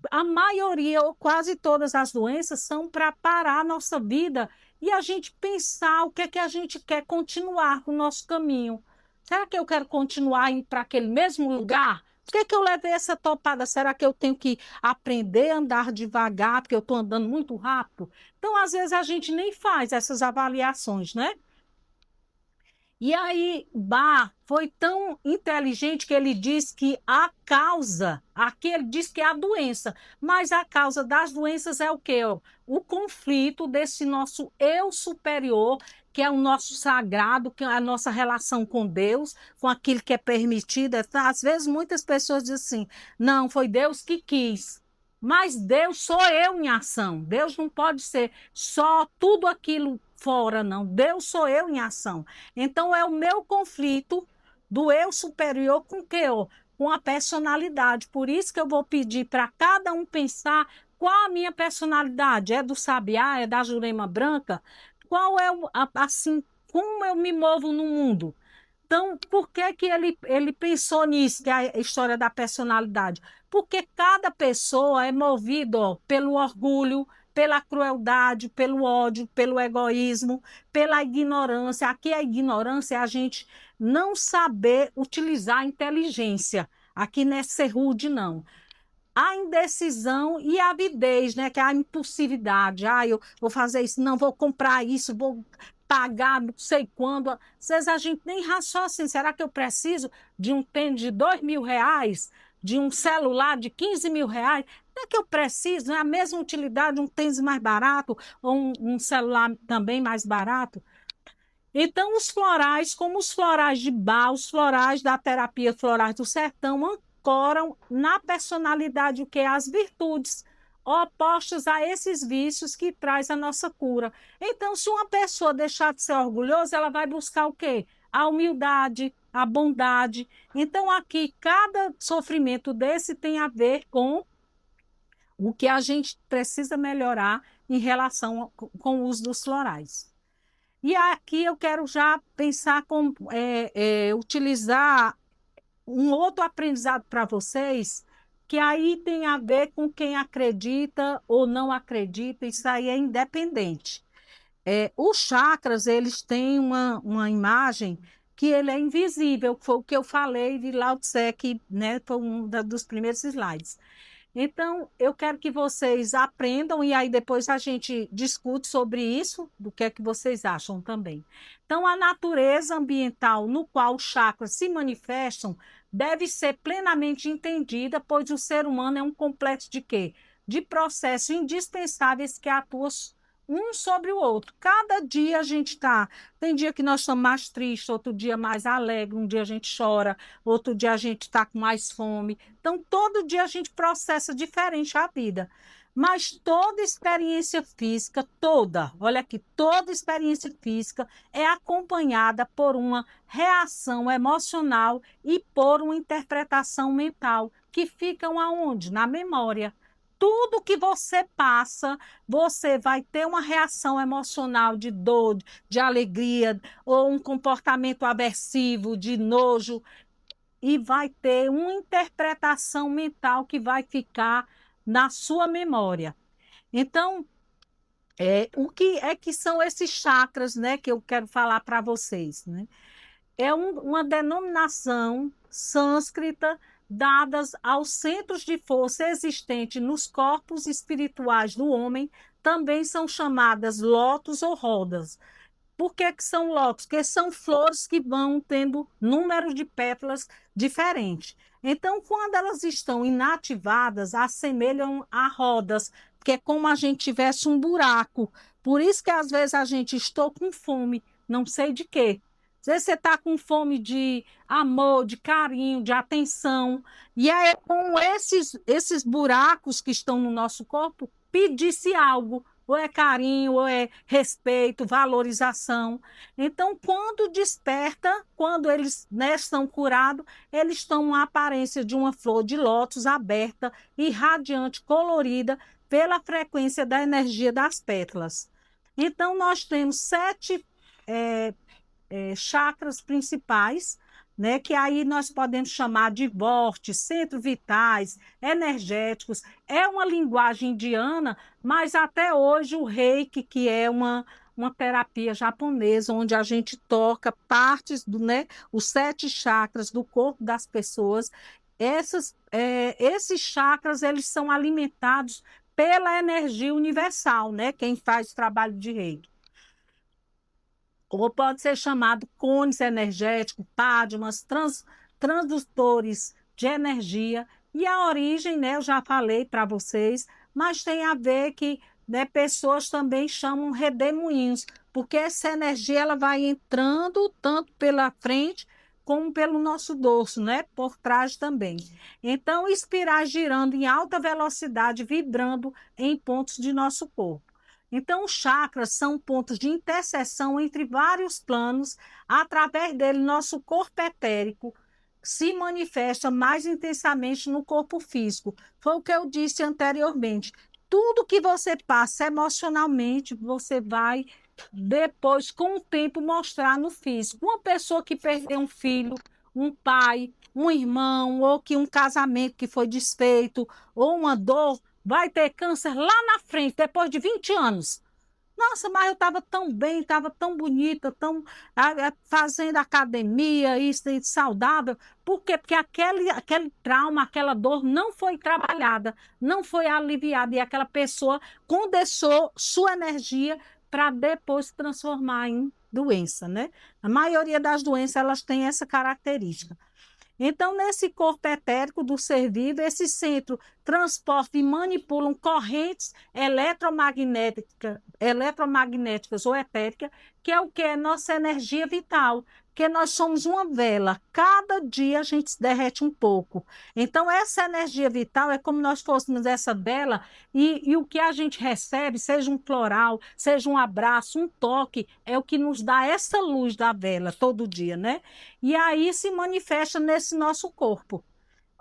A maioria, ou quase todas as doenças, são para parar a nossa vida e a gente pensar o que é que a gente quer continuar com o nosso caminho. Será que eu quero continuar indo para aquele mesmo lugar? Por que eu levei essa topada? Será que eu tenho que aprender a andar devagar, porque eu estou andando muito rápido? Então, às vezes, a gente nem faz essas avaliações, né? E aí, Bach foi tão inteligente que ele diz que a causa, aqui ele diz que é a doença, mas a causa das doenças é o quê? O conflito desse nosso eu superior, que é o nosso sagrado, que é a nossa relação com Deus, com aquilo que é permitido. Às vezes, muitas pessoas dizem assim: não, foi Deus que quis. Mas Deus sou eu em ação. Deus não pode ser só tudo aquilo fora, não. Deus sou eu em ação. Então, é o meu conflito do eu superior com o que eu? Com a personalidade. Por isso que eu vou pedir para cada um pensar qual a minha personalidade. É do Sabiá? É da Jurema Branca? Qual é, assim, como eu me movo no mundo? Então, por que que ele pensou nisso, que é a história da personalidade? Porque cada pessoa é movida, ó, pelo orgulho, pela crueldade, pelo ódio, pelo egoísmo, pela ignorância. Aqui a ignorância é a gente não saber utilizar a inteligência. Aqui não é ser rude, não. A indecisão e a avidez, né? Que é a impulsividade. Ah, eu vou fazer isso, não vou comprar isso, vou pagar não sei quando. Às vezes a gente nem raciocina. Será que eu preciso de um tênis de R$ 2.000, de um celular de R$ 15.000? Não é que eu preciso, não é a mesma utilidade de um tênis mais barato ou um celular também mais barato? Então, os florais, como os florais de Bach, os florais da terapia Florais do Sertão, ancoram na personalidade o que? As virtudes opostas a esses vícios que traz a nossa cura. Então, se uma pessoa deixar de ser orgulhosa, ela vai buscar o quê? A humildade, a bondade. Então, aqui, cada sofrimento desse tem a ver com o que a gente precisa melhorar em relação com o uso dos florais. E aqui eu quero já pensar com utilizar um outro aprendizado para vocês, que aí tem a ver com quem acredita ou não acredita, isso aí é independente. Os chakras, eles têm uma imagem que ele é invisível, foi o que eu falei de Lao Tse, que, né, foi dos primeiros slides. Então, eu quero que vocês aprendam e aí depois a gente discute sobre isso, do que é que vocês acham também. Então, a natureza ambiental no qual os chakras se manifestam deve ser plenamente entendida, pois o ser humano é um complexo de quê? De processos indispensáveis que atuam um sobre o outro. Cada dia a gente está. Tem dia que nós estamos mais tristes, outro dia mais alegre, um dia a gente chora, outro dia a gente está com mais fome. Então, todo dia a gente processa diferente a vida. Mas toda experiência física, toda, olha aqui, toda experiência física é acompanhada por uma reação emocional e por uma interpretação mental que ficam aonde? Na memória. Tudo que você passa, você vai ter uma reação emocional de dor, de alegria, ou um comportamento aversivo, de nojo, e vai ter uma interpretação mental que vai ficar na sua memória. Então, o que é que são esses chakras, né, que eu quero falar para vocês, né? É uma denominação sânscrita dadas aos centros de força existentes nos corpos espirituais do homem, também são chamadas lótus ou rodas. Por que que são lótus? Porque são flores que vão tendo número de pétalas diferentes. Então, quando elas estão inativadas, assemelham a rodas, porque é como a gente tivesse um buraco Por isso que às vezes a gente estou com fome, não sei de quê. Às vezes você está com fome de amor, de carinho, de atenção. E é com esses buracos que estão no nosso corpo, pedir-se algo. Ou é carinho, ou é respeito, valorização. Então, quando desperta, quando eles, né, são curados, eles estão uma aparência de uma flor de lótus aberta e radiante, colorida, pela frequência da energia das pétalas. Então, nós temos 7 é, chakras principais, né, que aí nós podemos chamar de vórtices, centros vitais, energéticos. É uma linguagem indiana, mas até hoje o Reiki, que é uma terapia japonesa, onde a gente toca partes do, né, os 7 chakras do corpo das pessoas. Esses chakras, eles são alimentados pela energia universal, né? Quem faz trabalho de Reiki. Ou pode ser chamado cones energéticos, pádmas, transdutores de energia. E a origem, né, eu já falei para vocês, mas tem a ver que, né, pessoas também chamam redemoinhos, porque essa energia ela vai entrando tanto pela frente como pelo nosso dorso, né, por trás também. Então, espirais girando em alta velocidade, vibrando em pontos de nosso corpo. Então, os chakras são pontos de interseção entre vários planos. Através dele, nosso corpo etérico se manifesta mais intensamente no corpo físico. Foi o que eu disse anteriormente. Tudo que você passa emocionalmente, você vai depois, com o tempo, mostrar no físico. Uma pessoa que perdeu um filho, um pai, um irmão, ou que um casamento que foi desfeito, ou uma dor, vai ter câncer lá na frente, depois de 20 anos. Nossa, mas eu estava tão bem, estava tão bonita, tão fazendo academia, isso saudável. Por quê? Porque aquele trauma, aquela dor não foi trabalhada, não foi aliviada. E aquela pessoa condensou sua energia para depois se transformar em doença, né? A maioria das doenças, elas têm essa característica. Então, nesse corpo etérico do ser vivo, esse centro transporta e manipulam correntes eletromagnéticas ou etéricas, que é o que é nossa energia vital, que nós somos uma vela, cada dia a gente se derrete um pouco. Então, essa energia vital é como nós fôssemos essa vela, e o que a gente recebe, seja um floral, seja um abraço, um toque, é o que nos dá essa luz da vela todo dia, né? E aí se manifesta nesse nosso corpo.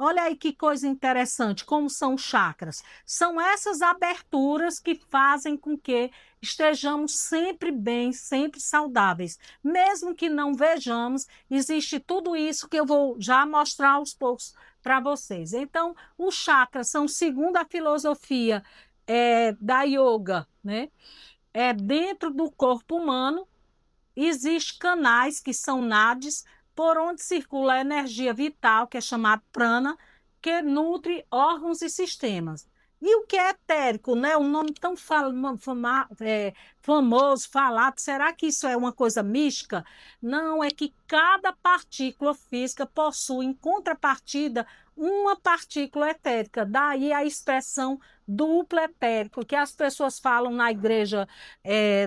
Olha aí que coisa interessante, como são os chakras. São essas aberturas que fazem com que estejamos sempre bem, sempre saudáveis. Mesmo que não vejamos, existe tudo isso que eu vou já mostrar aos poucos para vocês. Então, os chakras são, segundo a filosofia da yoga, né? Dentro do corpo humano, existem canais que são nadis, por onde circula a energia vital, que é chamada prana, que nutre órgãos e sistemas. E o que é etérico, né? Um nome tão famoso, falado, será que isso é uma coisa mística? Não, é que cada partícula física possui, em contrapartida, uma partícula etérica. Daí a expressão duplo etérico, que as pessoas falam na igreja,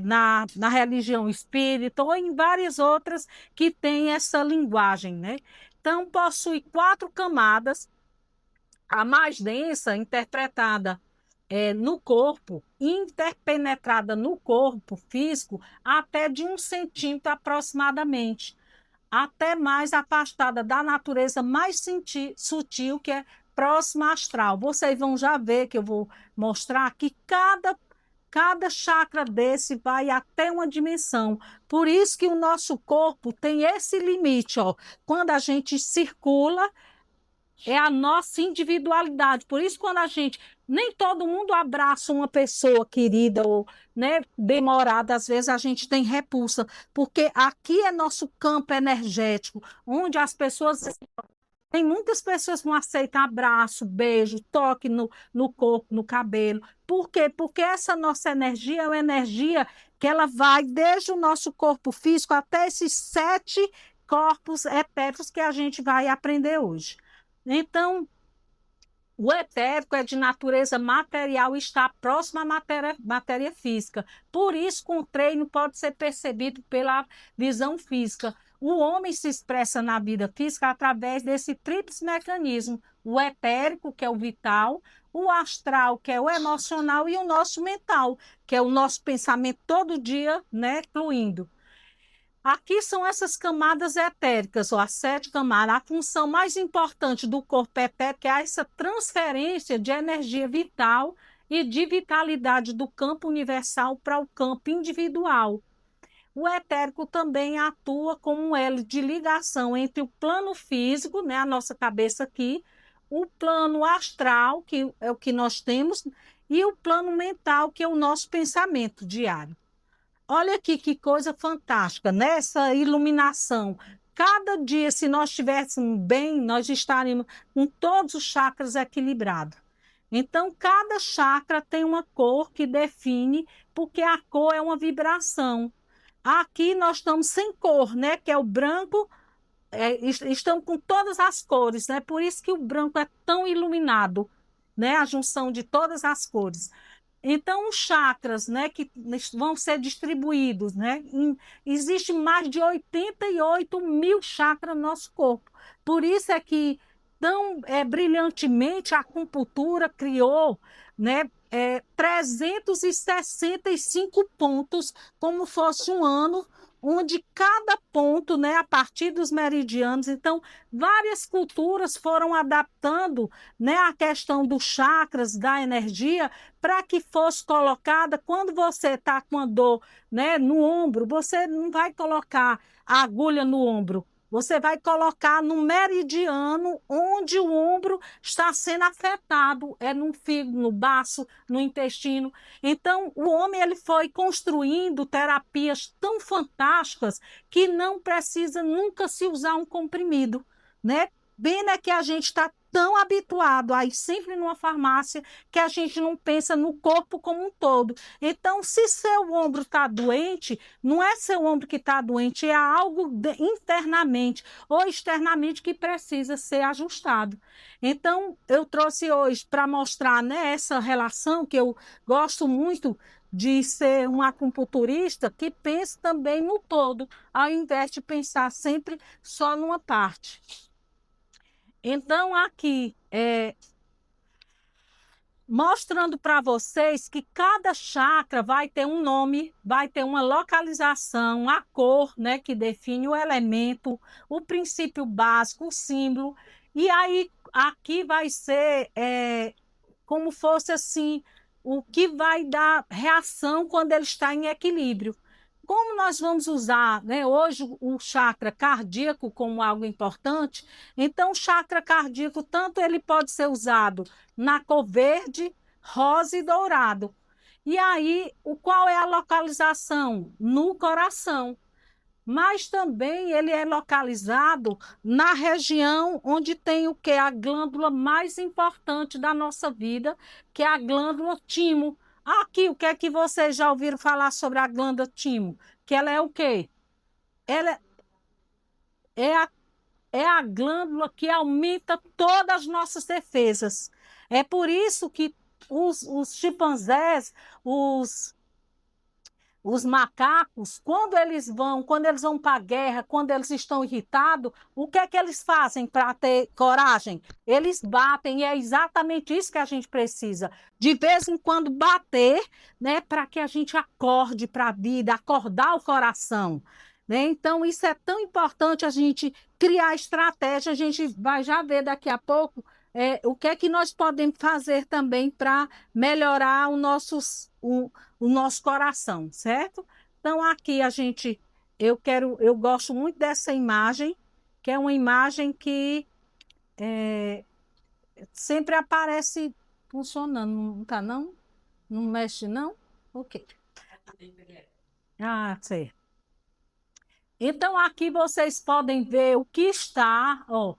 na religião espírita, ou em várias outras que têm essa linguagem, né? Então, possui 4 camadas, a mais densa, interpretada no corpo, interpenetrada no corpo físico, até de 1 centímetro aproximadamente, até mais afastada da natureza mais sutil, que é próxima astral. Vocês vão já ver que eu vou mostrar que cada chakra desse vai até uma dimensão. Por isso que o nosso corpo tem esse limite, ó. Quando a gente circula, é a nossa individualidade. Por isso, quando a gente. Nem todo mundo abraça uma pessoa querida ou, né, demorada, às vezes a gente tem repulsa, porque aqui é nosso campo energético, onde as pessoas. Tem muitas pessoas que não aceitam abraço, beijo, toque no corpo, no cabelo. Por quê? Porque essa nossa energia é uma energia que ela vai desde o nosso corpo físico até esses 7 corpos etéricos que a gente vai aprender hoje. Então, O etérico é de natureza material e está próximo à matéria física. Por isso, com o treino, pode ser percebido pela visão física. O homem se expressa na vida física através desse tríplice mecanismo: o etérico, que é o vital, o astral, que é o emocional, e o nosso mental, que é o nosso pensamento todo dia, né, fluindo. Aqui são essas camadas etéricas, ou as 7 camadas. A função mais importante do corpo etérico é essa transferência de energia vital e de vitalidade do campo universal para o campo individual. O etérico também atua como um elo de ligação entre o plano físico, né, a nossa cabeça aqui, o plano astral, que é o que nós temos, e o plano mental, que é o nosso pensamento diário. Olha aqui que coisa fantástica, nessa iluminação. Cada dia, se nós estivéssemos bem, nós estaríamos com todos os chakras equilibrados. Então, cada chakra tem uma cor que define, porque a cor é uma vibração. Aqui nós estamos sem cor, né? Que é o branco, estamos com todas as cores, né? Por isso que o branco é tão iluminado, né? A junção de todas as cores. Então, os chakras, né, que vão ser distribuídos, né? Existe mais de 88 mil chakras no nosso corpo. Por isso é que tão brilhantemente a acupuntura criou, né, 365 pontos, como fosse um ano, onde cada ponto, né, a partir dos meridianos. Então, várias culturas foram adaptando, né, a questão dos chakras, da energia, para que fosse colocada, quando você está com a dor, né, no ombro, você não vai colocar a agulha no ombro, você vai colocar no meridiano onde o ombro está sendo afetado, é no fígado, no baço, no intestino. Então, o homem ele foi construindo terapias tão fantásticas que não precisa nunca se usar um comprimido, né? Pena que a gente está tão habituado a ir sempre numa farmácia que a gente não pensa no corpo como um todo. Então, se seu ombro está doente, não é seu ombro que está doente, é algo internamente ou externamente que precisa ser ajustado. Então, eu trouxe hoje para mostrar, né, essa relação que eu gosto muito de ser um acupunturista que pensa também no todo, ao invés de pensar sempre só numa parte. Então, aqui, mostrando para vocês que cada chakra vai ter um nome, vai ter uma localização, a cor, né, que define o elemento, o princípio básico, o símbolo. E aí, aqui vai ser como fosse assim, o que vai dar reação quando ele está em equilíbrio. Como nós vamos usar, né, hoje o chakra cardíaco como algo importante, então o chakra cardíaco, tanto ele pode ser usado na cor verde, rosa e dourado. E aí, qual é a localização? No coração. Mas também ele é localizado na região onde tem o que? A glândula mais importante da nossa vida, que é a glândula timo. Aqui, o que é que vocês já ouviram falar sobre a glândula timo? Que ela é o quê? Ela é a, é a glândula que aumenta todas as nossas defesas. É por isso que os chimpanzés, os macacos, quando eles vão para a guerra, quando eles estão irritados, o que é que eles fazem para ter coragem? Eles batem, e é exatamente isso que a gente precisa. De vez em quando bater, né, para que a gente acorde para a vida, acordar o coração. Né? Então, isso é tão importante a gente criar estratégia, a gente vai já ver daqui a pouco o que é que nós podemos fazer também para melhorar o nosso coração, certo? Então, aqui eu gosto muito dessa imagem, que é uma imagem que sempre aparece funcionando, não tá não? Não mexe não? Ok. Ah, sei. Então, aqui vocês podem ver o que está, ó.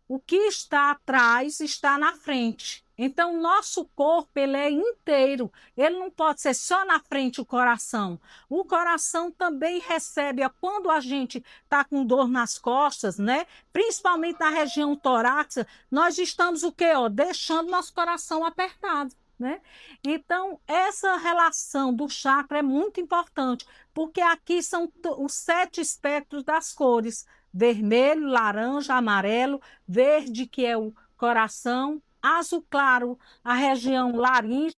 o que está atrás está na frente. Então, o nosso corpo ele é inteiro, ele não pode ser só na frente o coração. O coração também recebe, ó, quando a gente está com dor nas costas, né? Principalmente na região torácica, nós estamos o quê? Ó, deixando nosso coração apertado, né? Então, essa relação do chakra é muito importante, porque aqui são os 7 espectros das cores: vermelho, laranja, amarelo, verde, que é o coração, azul claro, a região laríngea,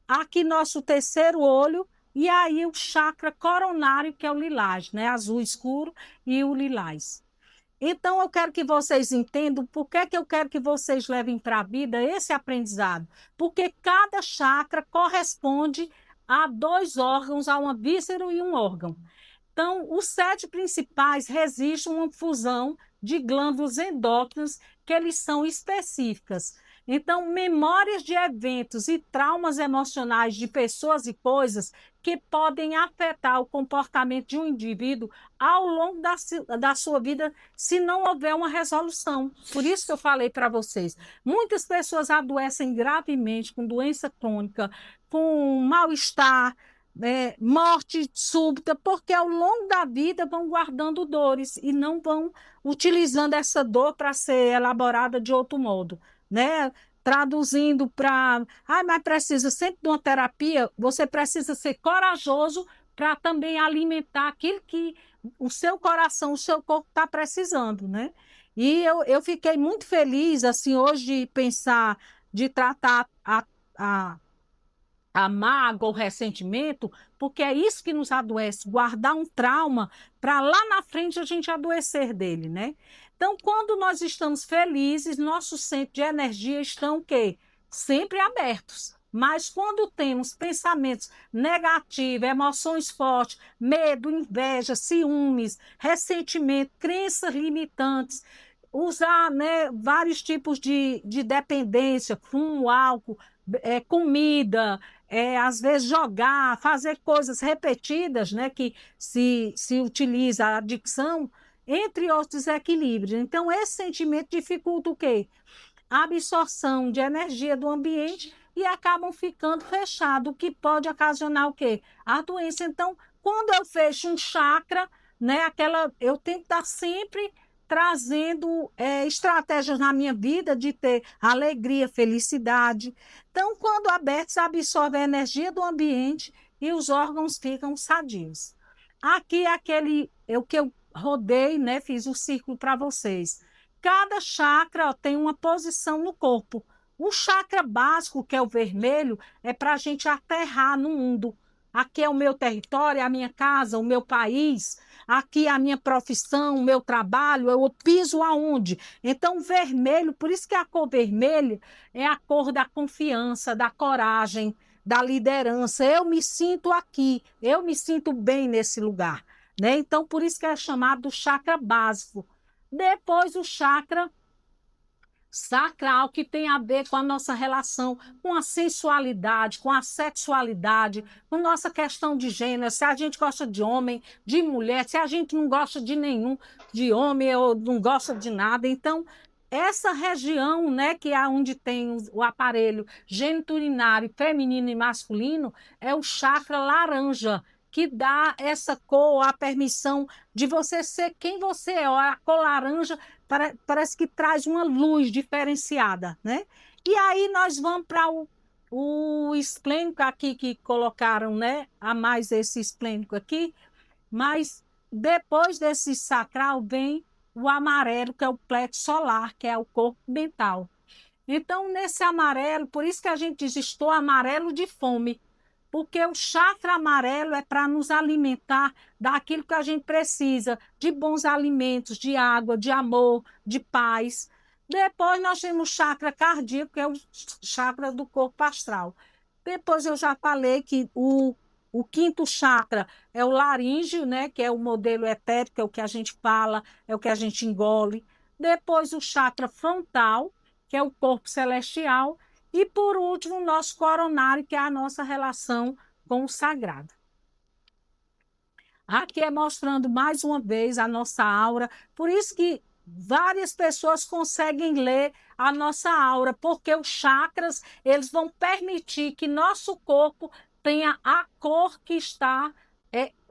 aqui nosso terceiro olho, e aí o chakra coronário, que é o lilás, né? Azul escuro e o lilás. Então, eu quero que vocês entendam por que, que eu quero que vocês levem para a vida esse aprendizado. Porque cada chakra corresponde a 2 órgãos, a uma víscera e um órgão. Então, os 7 principais resistem a uma fusão de glândulas endócrinas que eles são específicas. Então, memórias de eventos e traumas emocionais de pessoas e coisas que podem afetar o comportamento de um indivíduo ao longo da sua vida, se não houver uma resolução. Por isso que eu falei para vocês, muitas pessoas adoecem gravemente com doença crônica, com mal-estar, morte súbita, porque ao longo da vida vão guardando dores e não vão utilizando essa dor para ser elaborada de outro modo, né? Traduzindo para, mas precisa sempre de uma terapia, você precisa ser corajoso para também alimentar aquilo que o seu coração, o seu corpo está precisando, né? E eu fiquei muito feliz, assim, hoje de pensar, de tratar a mágoa, o ressentimento, porque é isso que nos adoece, guardar um trauma para lá na frente a gente adoecer dele, né? Então, quando nós estamos felizes, nossos centros de energia estão o quê? Sempre abertos. Mas quando temos pensamentos negativos, emoções fortes, medo, inveja, ciúmes, ressentimento, crenças limitantes, usar, né, vários tipos de dependência, fumo, álcool, comida, às vezes jogar, fazer coisas repetidas, né, que se utiliza a adicção, entre outros desequilíbrios. Então, esse sentimento dificulta o quê? A absorção de energia do ambiente e acabam ficando fechados, o que pode ocasionar o quê? A doença. Então, quando eu fecho um chakra, né, eu tenho que estar sempre trazendo estratégias na minha vida de ter alegria, felicidade. Então, quando abertos, absorve a energia do ambiente e os órgãos ficam sadios. Aqui, o que eu rodei, né, fiz o círculo para vocês. Cada chakra, ó, tem uma posição no corpo. O chakra básico, que é o vermelho, é para a gente aterrar no mundo. Aqui é o meu território, é a minha casa, o meu país, aqui é a minha profissão, o meu trabalho, eu piso aonde? Então, vermelho, por isso que a cor vermelha é a cor da confiança, da coragem, da liderança. Eu me sinto aqui, eu me sinto bem nesse lugar, né? Então, por isso que é chamado chakra básico. Depois, o chakra sacral, que tem a ver com a nossa relação com a sensualidade, com a sexualidade, com nossa questão de gênero, se a gente gosta de homem, de mulher, se a gente não gosta de nenhum, de homem ou não gosta de nada. Então, essa região, né, que é onde tem o aparelho geniturinário feminino e masculino, é o chakra laranja, que dá essa cor, a permissão de você ser quem você é. A cor laranja parece que traz uma luz diferenciada, né? E aí nós vamos para o esplênico aqui que colocaram, né? A mais esse esplênico aqui, mas depois desse sacral vem o amarelo, que é o plexo solar, que é o corpo mental. Então, nesse amarelo, por isso que a gente diz, estou amarelo de fome, porque o chakra amarelo é para nos alimentar daquilo que a gente precisa, de bons alimentos, de água, de amor, de paz. Depois nós temos o chakra cardíaco, que é o chakra do corpo astral. Depois eu já falei que o quinto chakra é o laríngeo, né, que é o modelo etérico, é o que a gente fala, é o que a gente engole. Depois o chakra frontal, que é o corpo celestial. E, por último, o nosso coronário, que é a nossa relação com o sagrado. Aqui é mostrando mais uma vez a nossa aura. Por isso que várias pessoas conseguem ler a nossa aura, porque os chakras, eles vão permitir que nosso corpo tenha a cor que está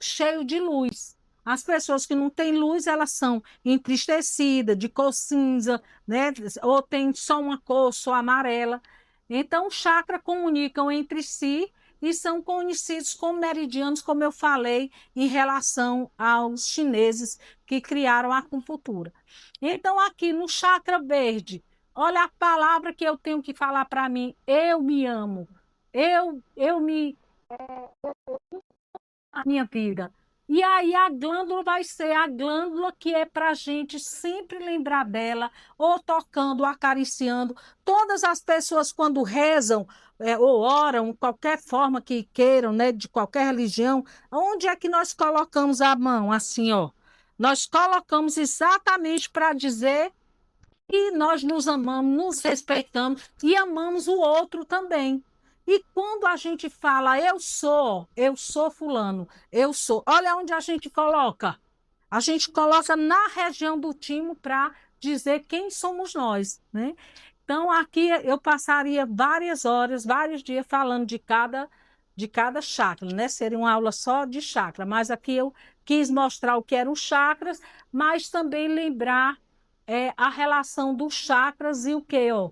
cheio de luz. As pessoas que não têm luz, elas são entristecidas, de cor cinza, né? Ou tem só uma cor, só amarela. Então, os chakras comunicam entre si e são conhecidos como meridianos, como eu falei, em relação aos chineses que criaram a acupuntura. Então, aqui no chakra verde, olha a palavra que eu tenho que falar para mim: eu me amo, eu me a minha vida. E aí a glândula vai ser a glândula que é para a gente sempre lembrar dela, ou tocando, ou acariciando. Todas as pessoas, quando rezam ou oram, qualquer forma que queiram, né, de qualquer religião, onde é que nós colocamos a mão? Assim, ó. Nós colocamos exatamente para dizer que nós nos amamos, nos respeitamos e amamos o outro também. E quando a gente fala eu sou fulano, eu sou, olha onde a gente coloca. A gente coloca na região do timo para dizer quem somos nós, né? Então, aqui eu passaria várias horas, vários dias falando de cada chakra, né? Seria uma aula só de chakra, mas aqui eu quis mostrar o que eram os chakras, mas também lembrar a relação dos chakras e o que, ó?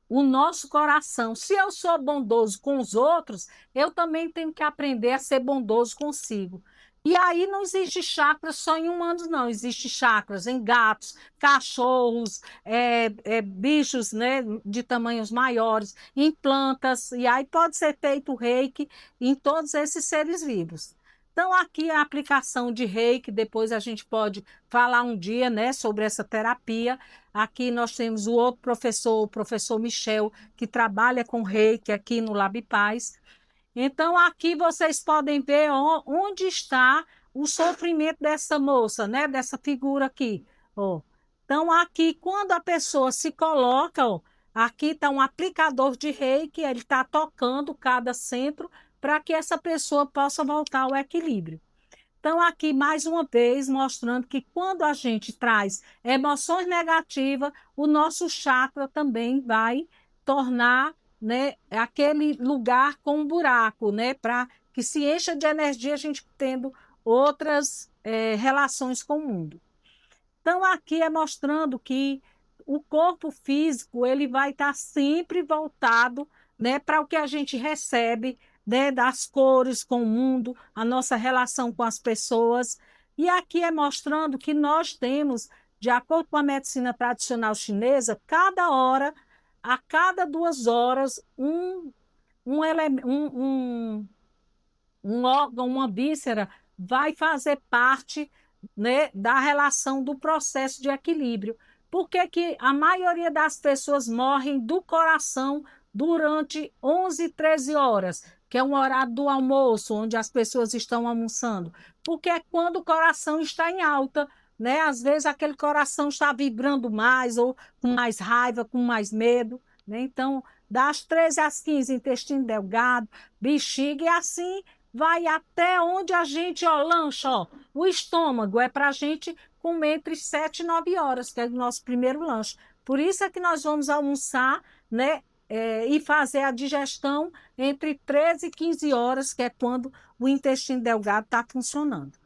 O nosso coração. Se eu sou bondoso com os outros, eu também tenho que aprender a ser bondoso consigo. E aí não existe chakras só em humanos, não. Existe chakras em gatos, cachorros, bichos, né, de tamanhos maiores, em plantas. E aí pode ser feito reiki em todos esses seres vivos. Então, aqui a aplicação de reiki, depois a gente pode falar um dia, né, sobre essa terapia. Aqui nós temos o outro professor, o professor Michel, que trabalha com reiki aqui no Lab Paz. Então, aqui vocês podem ver onde está o sofrimento dessa moça, né? Dessa figura aqui. Ó. Então, aqui, quando a pessoa se coloca, ó, aqui está um aplicador de reiki, ele está tocando cada centro para que essa pessoa possa voltar ao equilíbrio. Então, aqui mais uma vez mostrando que quando a gente traz emoções negativas, o nosso chakra também vai tornar, né, aquele lugar com um buraco, né, para que se encha de energia a gente tendo outras relações com o mundo. Então, aqui é mostrando que o corpo físico ele vai estar sempre voltado, né, para o que a gente recebe, né, das cores com o mundo, a nossa relação com as pessoas. E aqui é mostrando que nós temos, de acordo com a medicina tradicional chinesa, cada hora, a cada 2 horas, um órgão, uma víscera, vai fazer parte, né, da relação do processo de equilíbrio. Por que que a maioria das pessoas morrem do coração durante 11, 13 horas, que é um horário do almoço, onde as pessoas estão almoçando? Porque é quando o coração está em alta, né? Às vezes aquele coração está vibrando mais, ou com mais raiva, com mais medo, né? Então, das 13 às 15, intestino delgado, bexiga, e assim vai até onde a gente, ó, lancha, ó. O estômago é para a gente comer entre 7 e 9 horas, que é o nosso primeiro lanche. Por isso é que nós vamos almoçar, né, e fazer a digestão entre 13 e 15 horas, que é quando o intestino delgado está funcionando.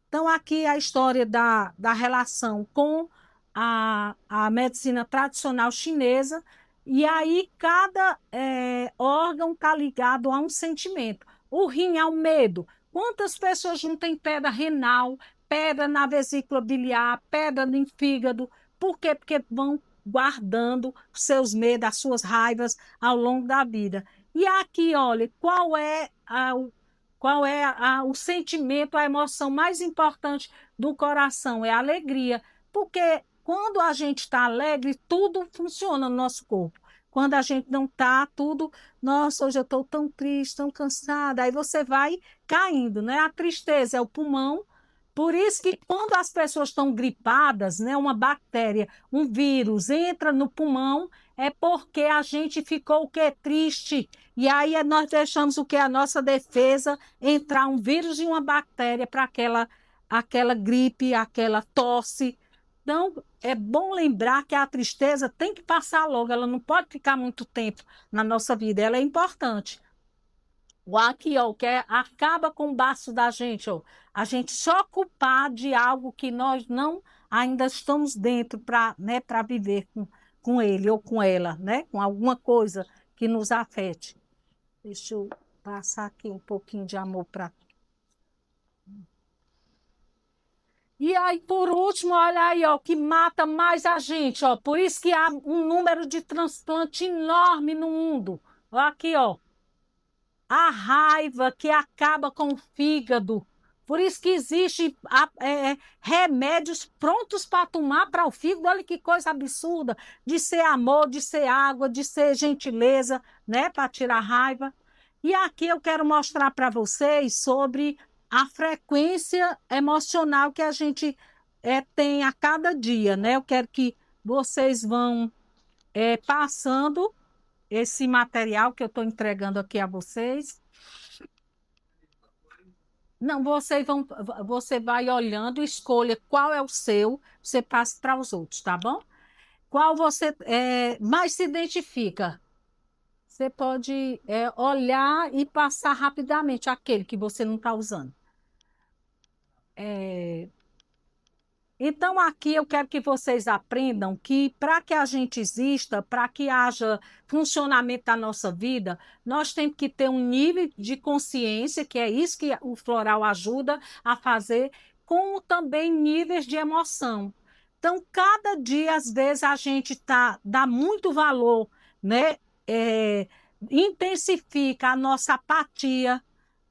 Então, aqui a história da relação com a medicina tradicional chinesa, e aí cada órgão está ligado a um sentimento. O rim é o medo. Quantas pessoas não têm pedra renal, pedra na vesícula biliar, pedra no fígado? Por quê? Porque vão guardando seus medos, as suas raivas ao longo da vida. E aqui, olha, o sentimento, a emoção mais importante do coração? É a alegria. Porque quando a gente está alegre, tudo funciona no nosso corpo. Quando a gente não está, tudo, nossa, hoje eu estou tão triste, tão cansada, aí você vai caindo, né? A tristeza é o pulmão. Por isso que quando as pessoas estão gripadas, né, uma bactéria, um vírus entra no pulmão, é porque a gente ficou o quê? Triste. E aí nós deixamos o que? A nossa defesa entrar um vírus e uma bactéria para aquela gripe, aquela tosse, Então, é bom lembrar que a tristeza tem que passar logo, ela não pode ficar muito tempo na nossa vida, ela é importante. O aqui, ó, acaba com o baço da gente, ó. A gente se ocupar de algo que nós não ainda estamos dentro para, né, para viver com ele ou com ela, né? Com alguma coisa que nos afete. Deixa eu passar aqui um pouquinho de amor para. E aí, por último, olha aí, ó, que mata mais a gente, ó. Por isso que há um número de transplante enorme no mundo. Ó, aqui, ó. A raiva que acaba com o fígado. Por isso que existe remédios prontos para tomar para o fígado. Olha que coisa absurda, de ser amor, de ser água, de ser gentileza, né, para tirar raiva. E aqui eu quero mostrar para vocês sobre a frequência emocional que a gente tem a cada dia, né? Eu quero que vocês vão passando esse material que eu estou entregando aqui a vocês. Não, você vai olhando, escolha qual é o seu, você passa para os outros, tá bom? Qual você mais se identifica? Você pode olhar e passar rapidamente aquele que você não está usando. É, Então, aqui eu quero que vocês aprendam que para que a gente exista, para que haja funcionamento da nossa vida, nós temos que ter um nível de consciência, que é isso que o floral ajuda a fazer, como também níveis de emoção. Então, cada dia, às vezes, a gente dá muito valor, né? É, intensifica a nossa apatia,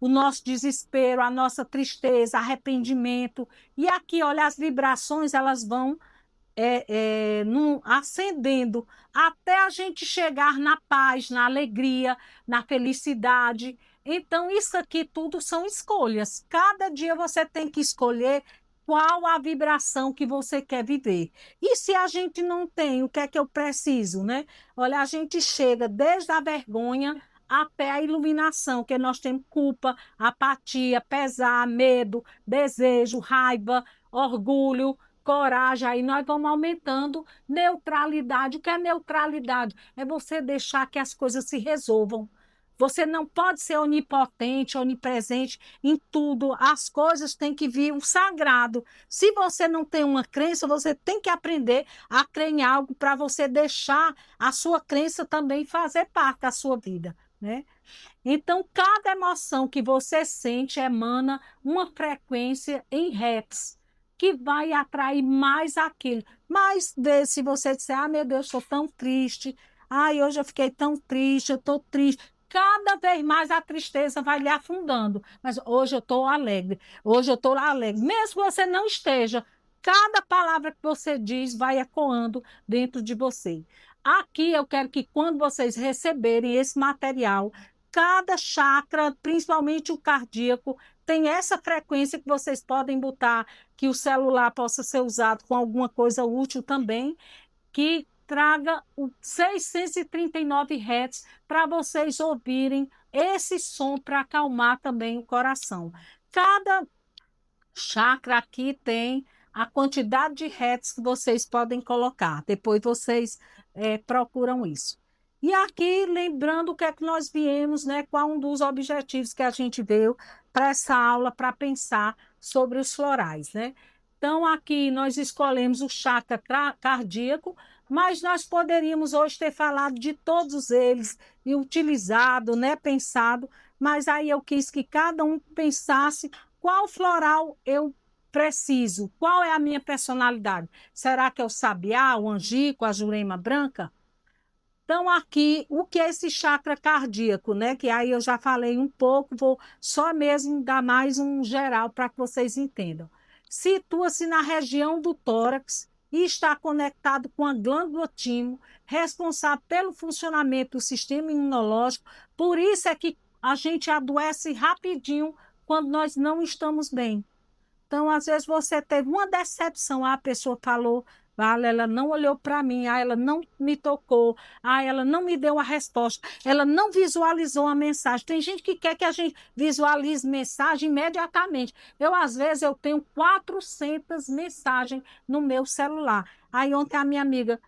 o nosso desespero, a nossa tristeza, arrependimento. E aqui, olha, as vibrações, elas vão ascendendo até a gente chegar na paz, na alegria, na felicidade. Então, isso aqui tudo são escolhas. Cada dia você tem que escolher qual a vibração que você quer viver. E se a gente não tem, o que é que eu preciso, né? Olha, a gente chega desde a vergonha até a iluminação, que nós temos culpa, apatia, pesar, medo, desejo, raiva, orgulho, coragem, aí nós vamos aumentando neutralidade. O que é neutralidade? É você deixar que as coisas se resolvam. Você não pode ser onipotente, onipresente em tudo. As coisas têm que vir o sagrado. Se você não tem uma crença, você tem que aprender a crer em algo para você deixar a sua crença também fazer parte da sua vida, né? Então, cada emoção que você sente emana uma frequência em hertz, que vai atrair mais aquilo. Mas se você disser, ah, meu Deus, estou tão triste, ai, hoje eu fiquei tão triste, eu estou triste. Cada vez mais a tristeza vai lhe afundando. Mas hoje eu estou alegre, hoje eu estou alegre. Mesmo que você não esteja, cada palavra que você diz vai ecoando dentro de você. Aqui eu quero que quando vocês receberem esse material, cada chakra, principalmente o cardíaco, tem essa frequência que vocês podem botar, que o celular possa ser usado com alguma coisa útil também, que traga o 639 Hz para vocês ouvirem esse som para acalmar também o coração. Cada chakra aqui tem a quantidade de hertz que vocês podem colocar. Depois vocês procuram isso. E aqui, lembrando o que é que nós viemos, né? Qual um dos objetivos que a gente veio para essa aula, para pensar sobre os florais, né? Então, aqui nós escolhemos o chakra cardíaco, mas nós poderíamos hoje ter falado de todos eles e utilizado, né? Pensado, mas aí eu quis que cada um pensasse qual floral eu preciso, qual é a minha personalidade. Será que é o sabiá, o angico, a jurema branca? Então, aqui, o que é esse chakra cardíaco, né? Que aí eu já falei um pouco, vou só mesmo dar mais um geral para que vocês entendam. Situa-se na região do tórax e está conectado com a glândula timo, responsável pelo funcionamento do sistema imunológico. Por isso é que a gente adoece rapidinho quando nós não estamos bem. Então, às vezes, você teve uma decepção, a pessoa falou fala, ela não olhou para mim, ela não me tocou, ela não me deu a resposta, ela não visualizou a mensagem. Tem gente que quer que a gente visualize mensagem imediatamente. Às vezes, eu tenho 400 mensagens no meu celular. Aí ontem a minha amiga: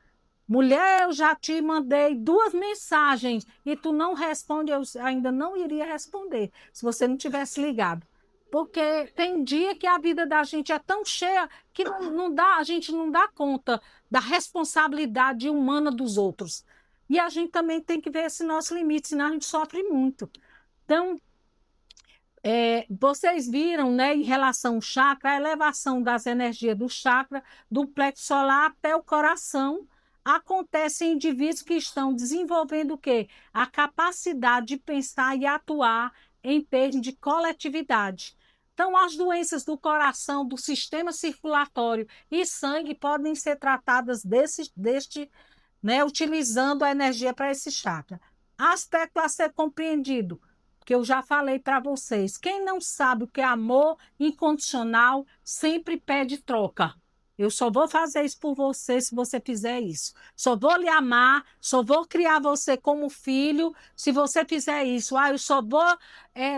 mulher, eu já te mandei 2 mensagens e tu não responde, eu ainda não iria responder se você não tivesse ligado. Porque tem dia que a vida da gente é tão cheia que não dá, a gente não dá conta da responsabilidade humana dos outros. E a gente também tem que ver esse nosso limite, senão a gente sofre muito. Então, vocês viram, né, em relação ao chakra, a elevação das energias do chakra, do plexo solar até o coração, acontece em indivíduos que estão desenvolvendo o quê? A capacidade de pensar e atuar em termos de coletividade. Então, as doenças do coração, do sistema circulatório e sangue podem ser tratadas né, utilizando a energia para esse chakra. Aspecto a ser compreendido, que eu já falei para vocês. Quem não sabe o que é amor incondicional sempre pede troca. Eu só vou fazer isso por você se você fizer isso. Só vou lhe amar, só vou criar você como filho se você fizer isso. Eu só vou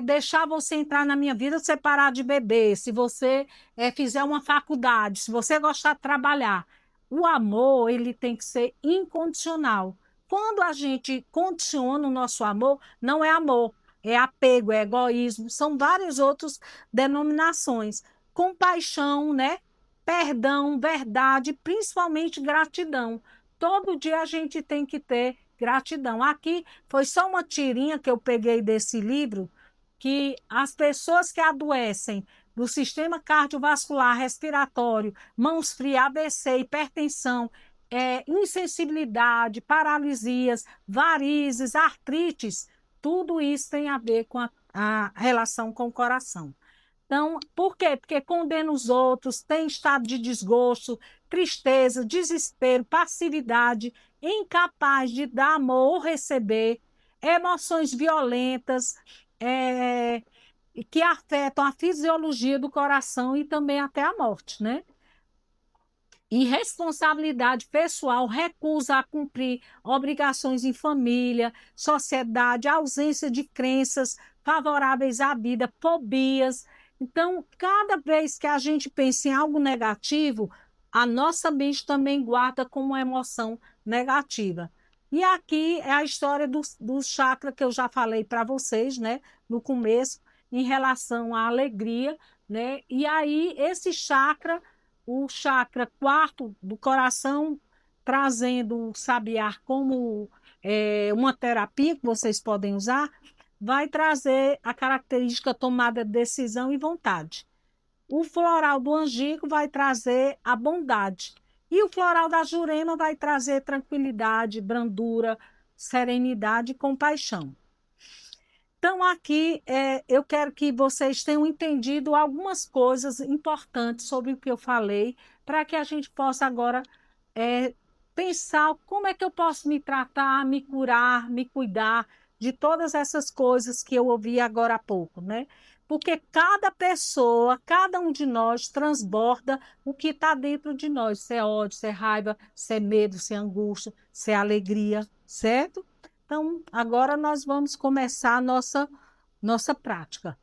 deixar você entrar na minha vida se você parar de beber, se você fizer uma faculdade, se você gostar de trabalhar. O amor, ele tem que ser incondicional. Quando a gente condiciona o nosso amor, não é amor, é apego, é egoísmo, são várias outras denominações. Compaixão, né? Perdão, verdade, principalmente gratidão. Todo dia a gente tem que ter gratidão. Aqui foi só uma tirinha que eu peguei desse livro, que as pessoas que adoecem do sistema cardiovascular, respiratório, mãos frias, AVC, hipertensão, insensibilidade, paralisias, varizes, artrites, tudo isso tem a ver com a relação com o coração. Então, por quê? Porque condena os outros, tem estado de desgosto, tristeza, desespero, passividade, incapaz de dar amor ou receber, emoções violentas, é, que afetam a fisiologia do coração e também até a morte, né? Irresponsabilidade pessoal, recusa a cumprir obrigações em família, sociedade, ausência de crenças favoráveis à vida, fobias. Então, cada vez que a gente pensa em algo negativo, a nossa mente também guarda como uma emoção negativa. E aqui é a história do chakra que eu já falei para vocês, né, no começo, em relação à alegria, né? E aí, esse chakra, o chakra quarto do coração, trazendo o sabiá como uma terapia que vocês podem usar, vai trazer a característica tomada de decisão e vontade. O floral do angico vai trazer a bondade. E o floral da jurema vai trazer tranquilidade, brandura, serenidade e compaixão. Então, aqui eu quero que vocês tenham entendido algumas coisas importantes sobre o que eu falei, para que a gente possa agora pensar como é que eu posso me tratar, me curar, me cuidar de todas essas coisas que eu ouvi agora há pouco, né? Porque cada pessoa, cada um de nós transborda o que está dentro de nós, se é ódio, se é raiva, se é medo, se é angústia, se é alegria, certo? Então, agora nós vamos começar a nossa prática.